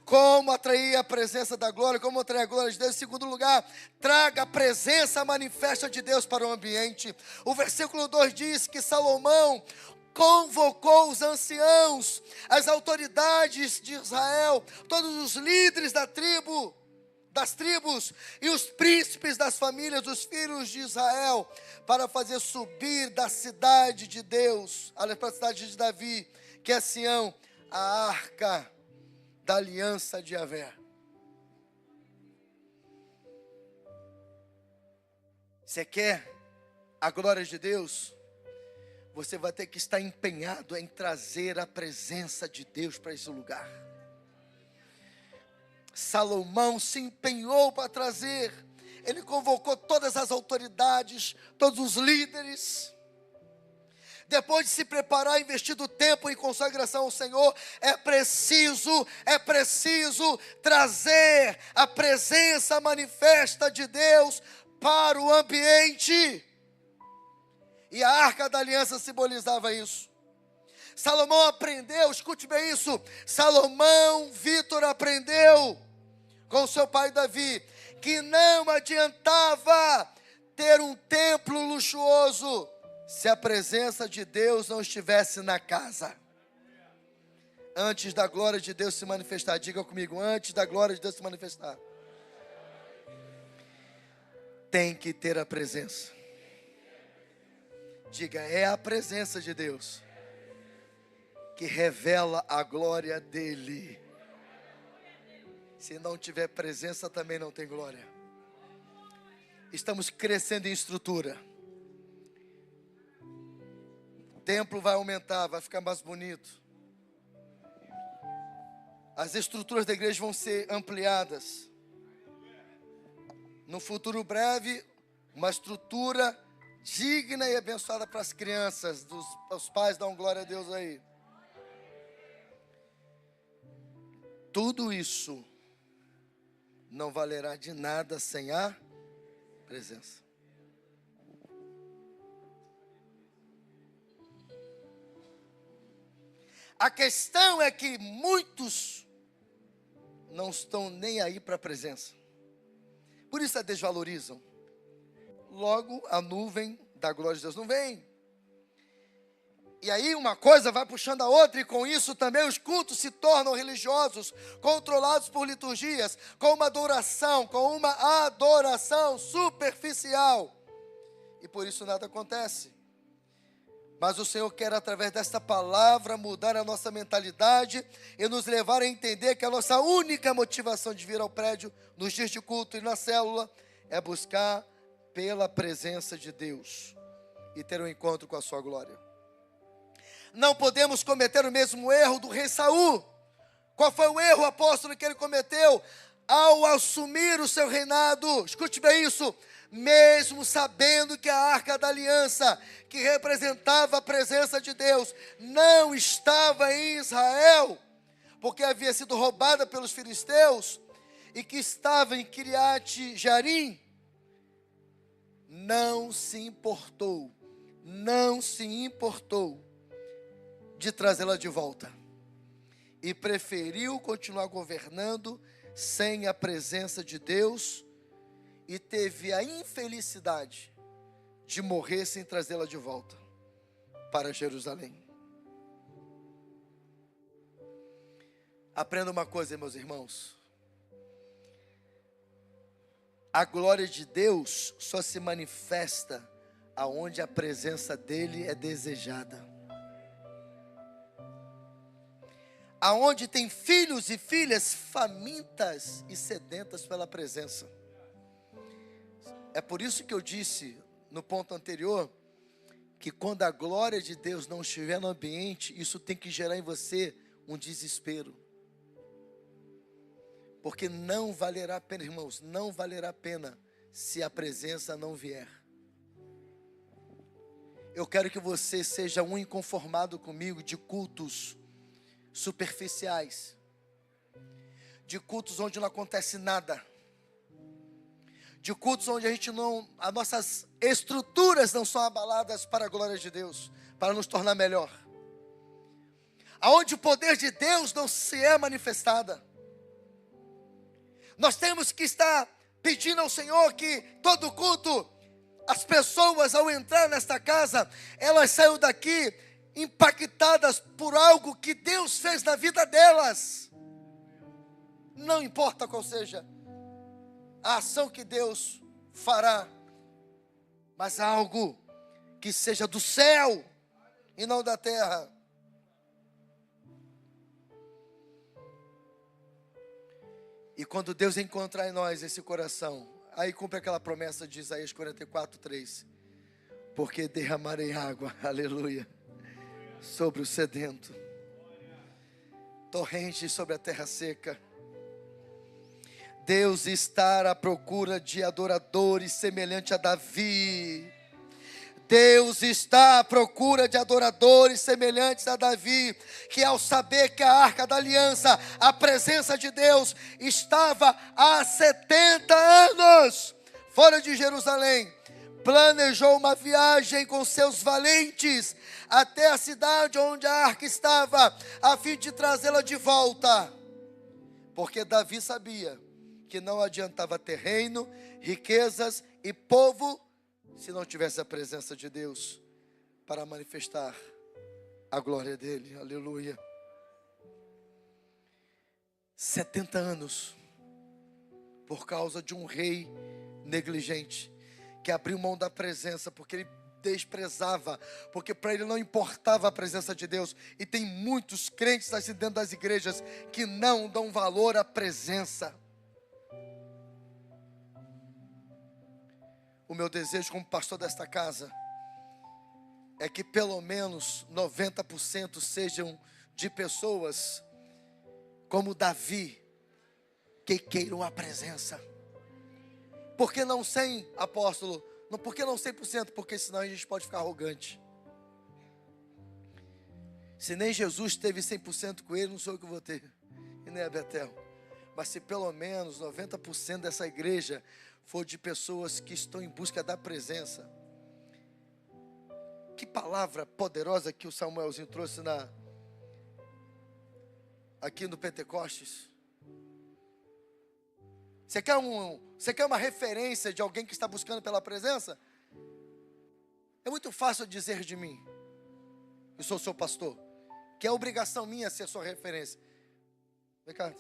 Como atrair a presença da glória, como atrair a glória de Deus. Em segundo lugar, traga a presença manifesta de Deus para o ambiente. O versículo 2 diz que Salomão convocou os anciãos, as autoridades de Israel, todos os líderes das tribos e os príncipes das famílias dos filhos de Israel, para fazer subir da cidade de Deus, para a cidade de Davi, que é Sião, a arca da aliança de Yahvé. Você quer a glória de Deus? Você vai ter que estar empenhado em trazer a presença de Deus para esse lugar. Salomão se empenhou para trazer. Ele convocou todas as autoridades, todos os líderes. Depois de se preparar, investir do tempo em consagração ao Senhor, é preciso trazer a presença manifesta de Deus para o ambiente. E a Arca da Aliança simbolizava isso. Salomão aprendeu, escute bem isso, Salomão Vitor aprendeu com seu pai Davi, que não adiantava ter um templo luxuoso se a presença de Deus não estivesse na casa. Antes da glória de Deus se manifestar, diga comigo, antes da glória de Deus se manifestar, tem que ter a presença. Diga, é a presença de Deus que revela a glória dele. Se não tiver presença, também não tem glória. Estamos crescendo em estrutura. O templo vai aumentar, vai ficar mais bonito. As estruturas da igreja vão ser ampliadas. No futuro breve, uma estrutura digna e abençoada para as crianças. Os pais dão glória a Deus aí. Tudo isso não valerá de nada sem a presença. A questão é que muitos não estão nem aí para a presença. Por isso a desvalorizam. Logo, a nuvem da glória de Deus não vem. E aí uma coisa vai puxando a outra, e com isso também os cultos se tornam religiosos, controlados por liturgias, com uma adoração superficial. E por isso nada acontece. Mas o Senhor quer, através desta palavra, mudar a nossa mentalidade e nos levar a entender que a nossa única motivação de vir ao prédio, nos dias de culto e na célula, é buscar pela presença de Deus e ter um encontro com a sua glória. Não podemos cometer o mesmo erro do rei Saul. Qual foi o erro, apóstolo, que ele cometeu? Ao assumir o seu reinado, escute bem isso, mesmo sabendo que a Arca da Aliança, que representava a presença de Deus, não estava em Israel, porque havia sido roubada pelos filisteus, e que estava em Kiriat Jearim, não se importou de trazê-la de volta, e preferiu continuar governando sem a presença de Deus, e teve a infelicidade de morrer sem trazê-la de volta para Jerusalém. Aprenda uma coisa, meus irmãos. A glória de Deus só se manifesta aonde a presença dele é desejada. Aonde tem filhos e filhas famintas e sedentas pela presença. É por isso que eu disse no ponto anterior, que quando a glória de Deus não estiver no ambiente, isso tem que gerar em você um desespero. Porque não valerá a pena, irmãos, não valerá a pena se a presença não vier. Eu quero que você seja um inconformado comigo de cultos superficiais, de cultos onde não acontece nada, de cultos onde as nossas estruturas não são abaladas para a glória de Deus, para nos tornar melhor, aonde o poder de Deus não se é manifestada. Nós temos que estar pedindo ao Senhor que todo culto, as pessoas ao entrar nesta casa, elas saiam daqui impactadas por algo que Deus fez na vida delas. Não importa qual seja a ação que Deus fará, mas algo que seja do céu e não da terra. E quando Deus encontrar em nós esse coração, Aí cumpre aquela promessa de Isaías 44:3. Porque derramarei água, aleluia, sobre o sedento, torrentes sobre a terra seca. Deus está à procura de adoradores semelhante a Davi. Deus está à procura de adoradores semelhantes a Davi, que ao saber que a arca da aliança, a presença de Deus, estava há 70 anos fora de Jerusalém, planejou uma viagem com seus valentes até a cidade onde a arca estava, a fim de trazê-la de volta. Porque Davi sabia que não adiantava ter reino, riquezas e povo, se não tivesse a presença de Deus para manifestar a glória dele. Aleluia. 70 anos por causa de um rei negligente, que abriu mão da presença, porque ele desprezava, porque para ele não importava a presença de Deus. E tem muitos crentes assim dentro das igrejas que não dão valor à presença. O meu desejo como pastor desta casa é que pelo menos 90% sejam de pessoas como Davi, que queiram a presença. Por que não 100, apóstolo? Não, por que não 100%? Porque senão a gente pode ficar arrogante. Se nem Jesus teve 100% com ele, não sou eu que vou ter, e nem a Betel. Mas se pelo menos 90% dessa igreja for de pessoas que estão em busca da presença. Que palavra poderosa que o Samuelzinho trouxe aqui no Pentecostes. Você quer uma referência de alguém que está buscando pela presença? É muito fácil dizer de mim, eu sou seu pastor, que é obrigação minha ser sua referência. Vem cá,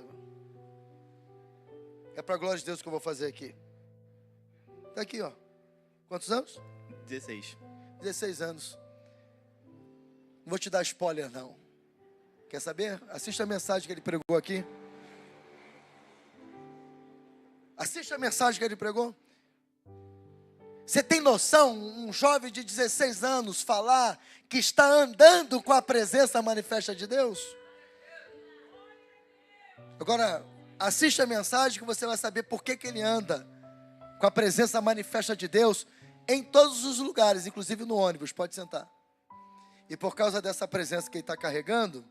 é para a glória de Deus que eu vou fazer aqui. Está aqui, ó. Quantos anos? 16. 16 anos. Não vou te dar spoiler, não. Quer saber? Assista a mensagem que ele pregou aqui. Assista a mensagem que ele pregou. Você tem noção, um jovem de 16 anos falar que está andando com a presença manifesta de Deus? Agora, assista a mensagem que você vai saber por que ele anda com a presença manifesta de Deus em todos os lugares, inclusive no ônibus, pode sentar. E por causa dessa presença que ele está carregando,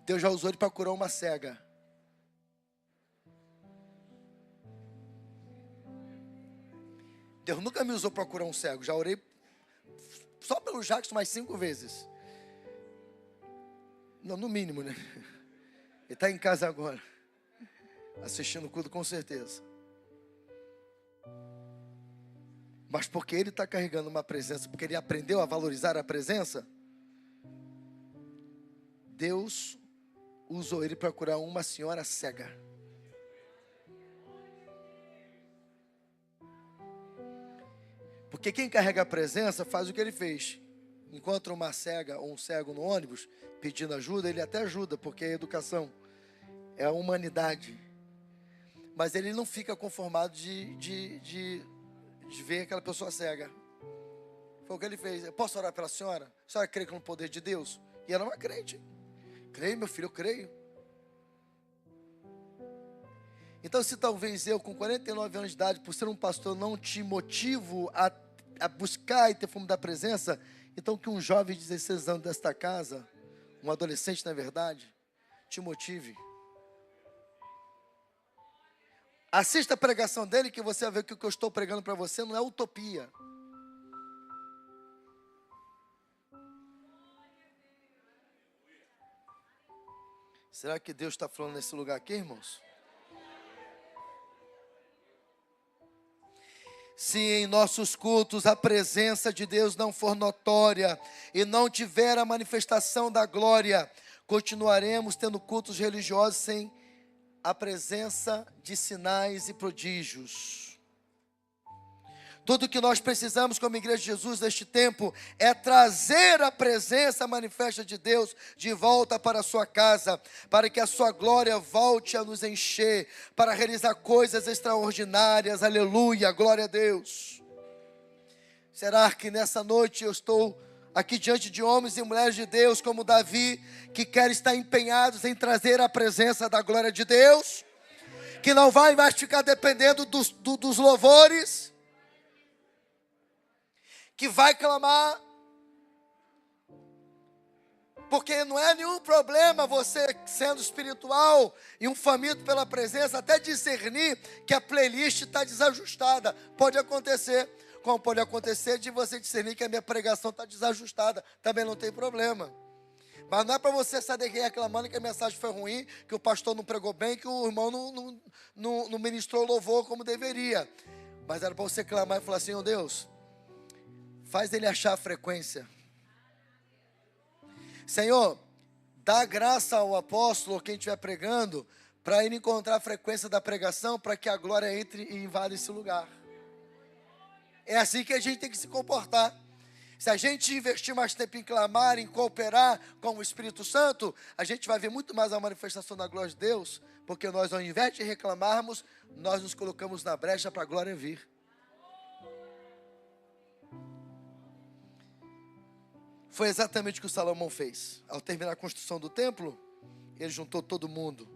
Deus já usou ele para curar uma cega. Deus nunca me usou para curar um cego, já orei só pelo Jackson mais 5 vezes. Não, no mínimo, né? Ele está em casa agora, assistindo o culto com certeza. Mas porque ele está carregando uma presença, porque ele aprendeu a valorizar a presença, Deus usou ele para curar uma senhora cega. Porque quem carrega a presença faz o que ele fez. Encontra uma cega ou um cego no ônibus pedindo ajuda, ele até ajuda, porque é educação, é a humanidade. Mas ele não fica conformado de ver aquela pessoa cega. Foi o que ele fez. Eu posso orar pela senhora? A senhora crê no poder de Deus? E ela é uma crente. Creio, meu filho, eu creio. Então, se talvez eu, com 49 anos de idade, por ser um pastor, não te motivo a buscar e ter fome da presença, então que um jovem de 16 anos desta casa, um adolescente na verdade, te motive. Assista a pregação dele, que você vai ver que o que eu estou pregando para você não é utopia. Será que Deus está falando nesse lugar aqui, irmãos? Se em nossos cultos a presença de Deus não for notória e não tiver a manifestação da glória, continuaremos tendo cultos religiosos sem a presença de sinais e prodígios. Tudo que nós precisamos como igreja de Jesus neste tempo é trazer a presença manifesta de Deus de volta para a sua casa, para que a sua glória volte a nos encher, para realizar coisas extraordinárias. Aleluia, glória a Deus. Será que nessa noite eu estou aqui diante de homens e mulheres de Deus como Davi, que querem estar empenhados em trazer a presença da glória de Deus, que não vai mais ficar dependendo dos louvores, que vai clamar, porque não é nenhum problema você, sendo espiritual e um faminto pela presença, até discernir que a playlist está desajustada. Pode acontecer, como pode acontecer de você discernir que a minha pregação está desajustada, também não tem problema. Mas não é para você sair daqui reclamando que a mensagem foi ruim, que o pastor não pregou bem, que o irmão não ministrou louvor como deveria. Mas era para você clamar e falar assim: ó Deus, faz ele achar a frequência. Senhor, dá graça ao apóstolo, quem estiver pregando, para ele encontrar a frequência da pregação, para que a glória entre e invada esse lugar. É assim que a gente tem que se comportar. Se a gente investir mais tempo em clamar, em cooperar com o Espírito Santo, a gente vai ver muito mais a manifestação da glória de Deus, porque nós, ao invés de reclamarmos, nós nos colocamos na brecha para a glória vir. Foi exatamente o que o Salomão fez. Ao terminar a construção do templo, ele juntou todo mundo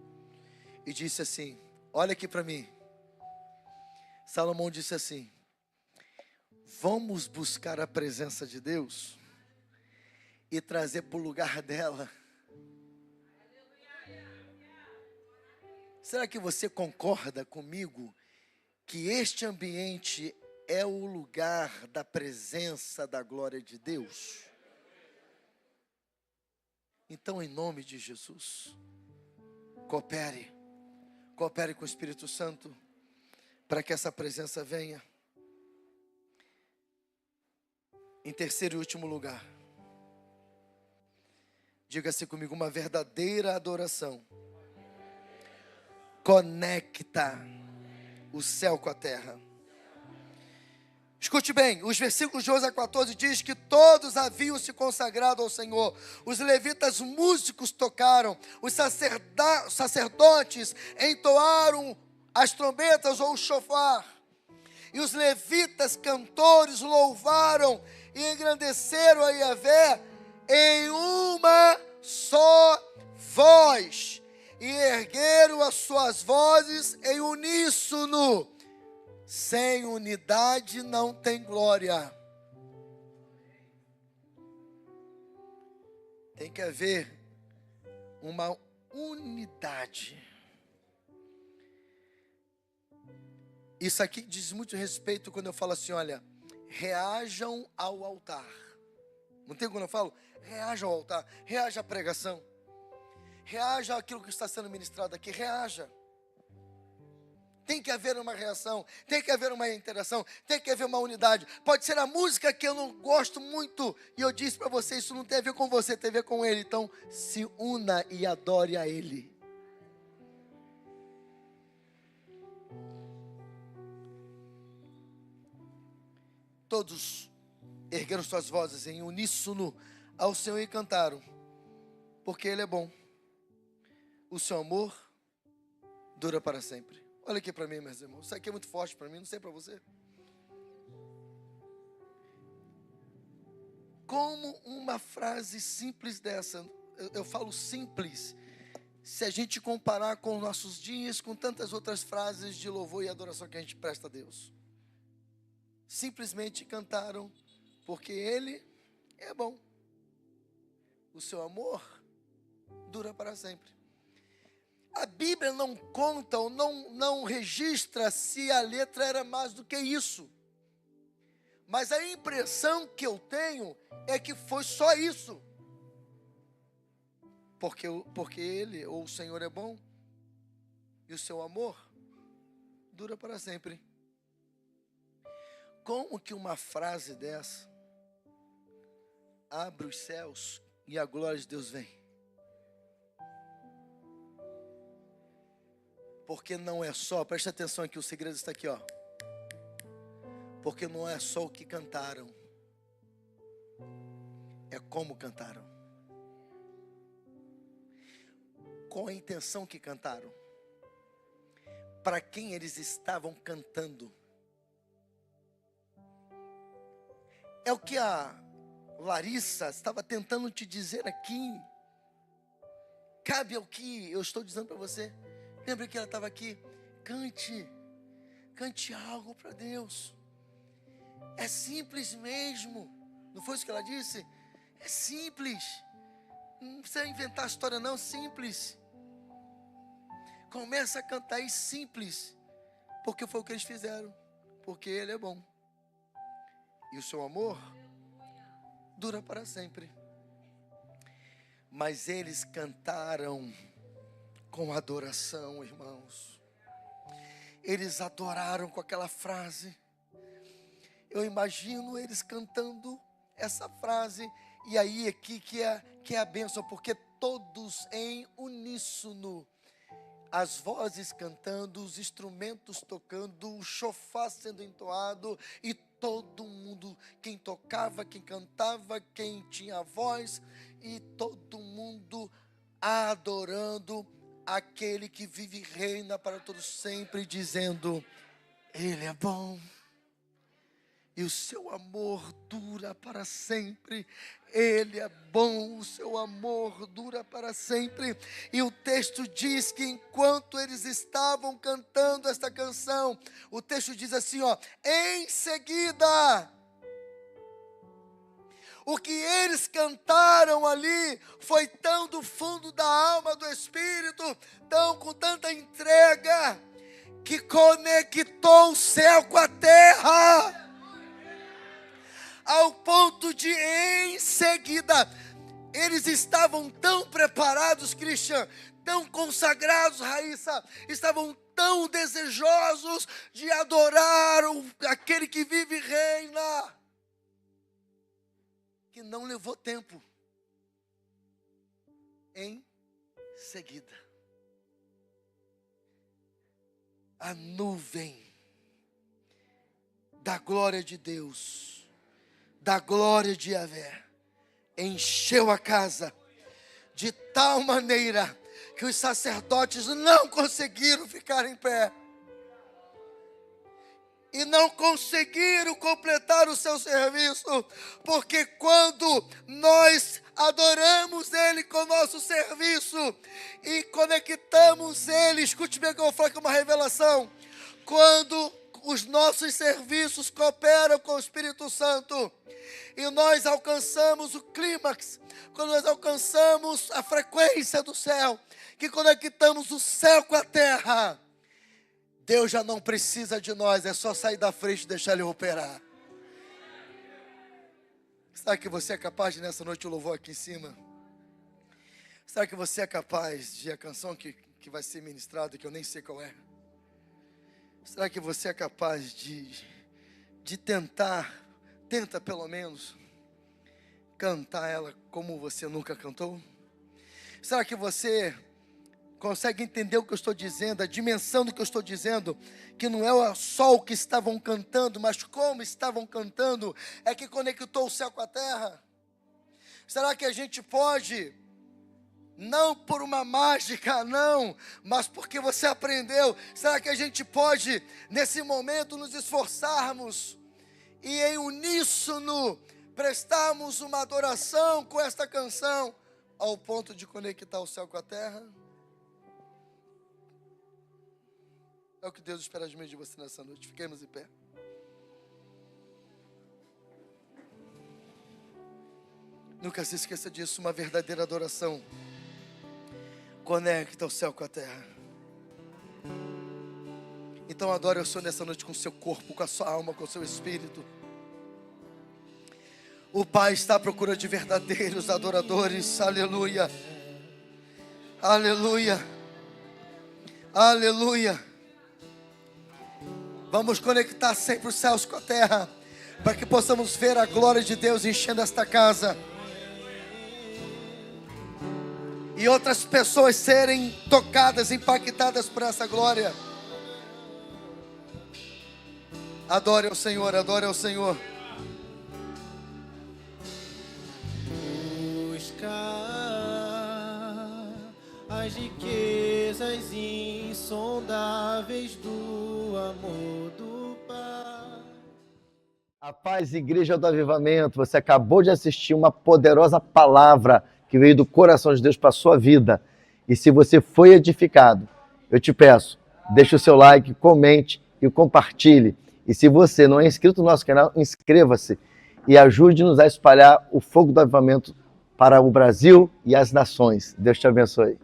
e disse assim: olha aqui para mim. Salomão disse assim: vamos buscar a presença de Deus e trazer para o lugar dela. Será que você concorda comigo que este ambiente é o lugar da presença da glória de Deus? Então, em nome de Jesus, coopere com o Espírito Santo, para que essa presença venha. Em terceiro e último lugar, diga-se comigo: uma verdadeira adoração conecta o céu com a terra. Escute bem, os versículos de 11 a 14 diz que todos haviam se consagrado ao Senhor. Os levitas músicos tocaram, os sacerdotes entoaram as trombetas ou o chofar. E os levitas cantores louvaram e engrandeceram a Yahvé em uma só voz. E ergueram as suas vozes em uníssono. Sem unidade não tem glória. Tem que haver uma unidade. Isso aqui diz muito respeito quando eu falo assim: olha, reajam ao altar. Não tem quando eu falo? Reaja ao altar, reaja à pregação, reaja àquilo que está sendo ministrado aqui, reaja. Tem que haver uma reação, tem que haver uma interação, tem que haver uma unidade. Pode ser a música que eu não gosto muito, e eu disse para você, isso não tem a ver com você, tem a ver com Ele. Então, se una e adore a Ele. Todos ergueram suas vozes em uníssono ao Senhor e cantaram, porque Ele é bom. O seu amor dura para sempre. Olha aqui para mim, meus irmãos. Isso aqui é muito forte para mim, não sei para você. Como uma frase simples dessa, eu falo simples, se a gente comparar com os nossos dias, com tantas outras frases de louvor e adoração que a gente presta a Deus. Simplesmente cantaram, porque Ele é bom. O seu amor dura para sempre. A Bíblia não conta ou não registra se a letra era mais do que isso. Mas a impressão que eu tenho é que foi só isso. Porque Ele, ou o Senhor, é bom. E o seu amor dura para sempre. Como que uma frase dessa abre os céus e a glória de Deus vem? Porque não é só, preste atenção aqui, o segredo está aqui, ó. Porque não é só o que cantaram, é como cantaram, com a intenção que cantaram, para quem eles estavam cantando. É o que a Larissa estava tentando te dizer aqui. Cabe ao que eu estou dizendo para você. Lembra que ela estava aqui? Cante algo para Deus. É simples mesmo. Não foi isso que ela disse? É simples. Não precisa inventar a história não, simples. Começa a cantar aí simples. Porque foi o que eles fizeram. Porque Ele é bom. E o seu amor dura para sempre. Mas eles cantaram com adoração, irmãos. Eles adoraram com aquela frase. Eu imagino eles cantando essa frase. E aí aqui que é a bênção, porque todos em uníssono, as vozes cantando, os instrumentos tocando, o chofar sendo entoado, e todo mundo, quem tocava, quem cantava, quem tinha voz, e todo mundo adorando aquele que vive e reina para todos sempre, dizendo: Ele é bom. E o seu amor dura para sempre. Ele é bom, o seu amor dura para sempre. E o texto diz que enquanto eles estavam cantando esta canção, o texto diz assim, ó: em seguida, o que eles cantaram ali foi tão do fundo da alma, do espírito, tão com tanta entrega, que conectou o céu com a terra. Ao ponto de, em seguida, eles estavam tão preparados, Christian, tão consagrados, Raíssa, estavam tão desejosos de adorar aquele que vive e reina, que não levou tempo. Em seguida, a nuvem da glória de Deus, da glória de Yahvé, encheu a casa de tal maneira que os sacerdotes não conseguiram ficar em pé e não conseguiram completar o seu serviço, porque quando nós adoramos Ele com o nosso serviço e conectamos Ele, escute bem que eu vou falar, que é uma revelação, quando os nossos serviços cooperam com o Espírito Santo e nós alcançamos o clímax, quando nós alcançamos a frequência do céu, que conectamos o céu com a terra, Deus já não precisa de nós, é só sair da frente e deixar Ele operar. Será que você é capaz de nessa noite o louvor aqui em cima? Será que você é capaz de a canção que vai ser ministrada, que eu nem sei qual é? Será que você é capaz de tenta pelo menos, cantar ela como você nunca cantou? Será que você consegue entender o que eu estou dizendo, a dimensão do que eu estou dizendo, que não é só o que estavam cantando, mas como estavam cantando, é que conectou o céu com a terra? Será que a gente pode, não por uma mágica, não, mas porque você aprendeu, será que a gente pode, nesse momento, nos esforçarmos e em uníssono prestarmos uma adoração com esta canção, ao ponto de conectar o céu com a terra? É o que Deus espera de mim e de você nessa noite. Fiquemos em pé. Nunca se esqueça disso, uma verdadeira adoração conecta o céu com a terra. Então adore o Senhor nessa noite com o seu corpo, com a sua alma, com o seu espírito. O Pai está à procura de verdadeiros adoradores. Aleluia. Aleluia. Aleluia. Vamos conectar sempre os céus com a terra, para que possamos ver a glória de Deus enchendo esta casa e outras pessoas serem tocadas, impactadas por essa glória. Adore ao Senhor, adore ao Senhor. As riquezas insondáveis do amor do Pai. A paz, Igreja do Avivamento. Você acabou de assistir uma poderosa palavra que veio do coração de Deus para a sua vida. E se você foi edificado, eu te peço, deixe o seu like, comente e compartilhe. E se você não é inscrito no nosso canal, inscreva-se e ajude-nos a espalhar o fogo do avivamento para o Brasil e as nações. Deus te abençoe.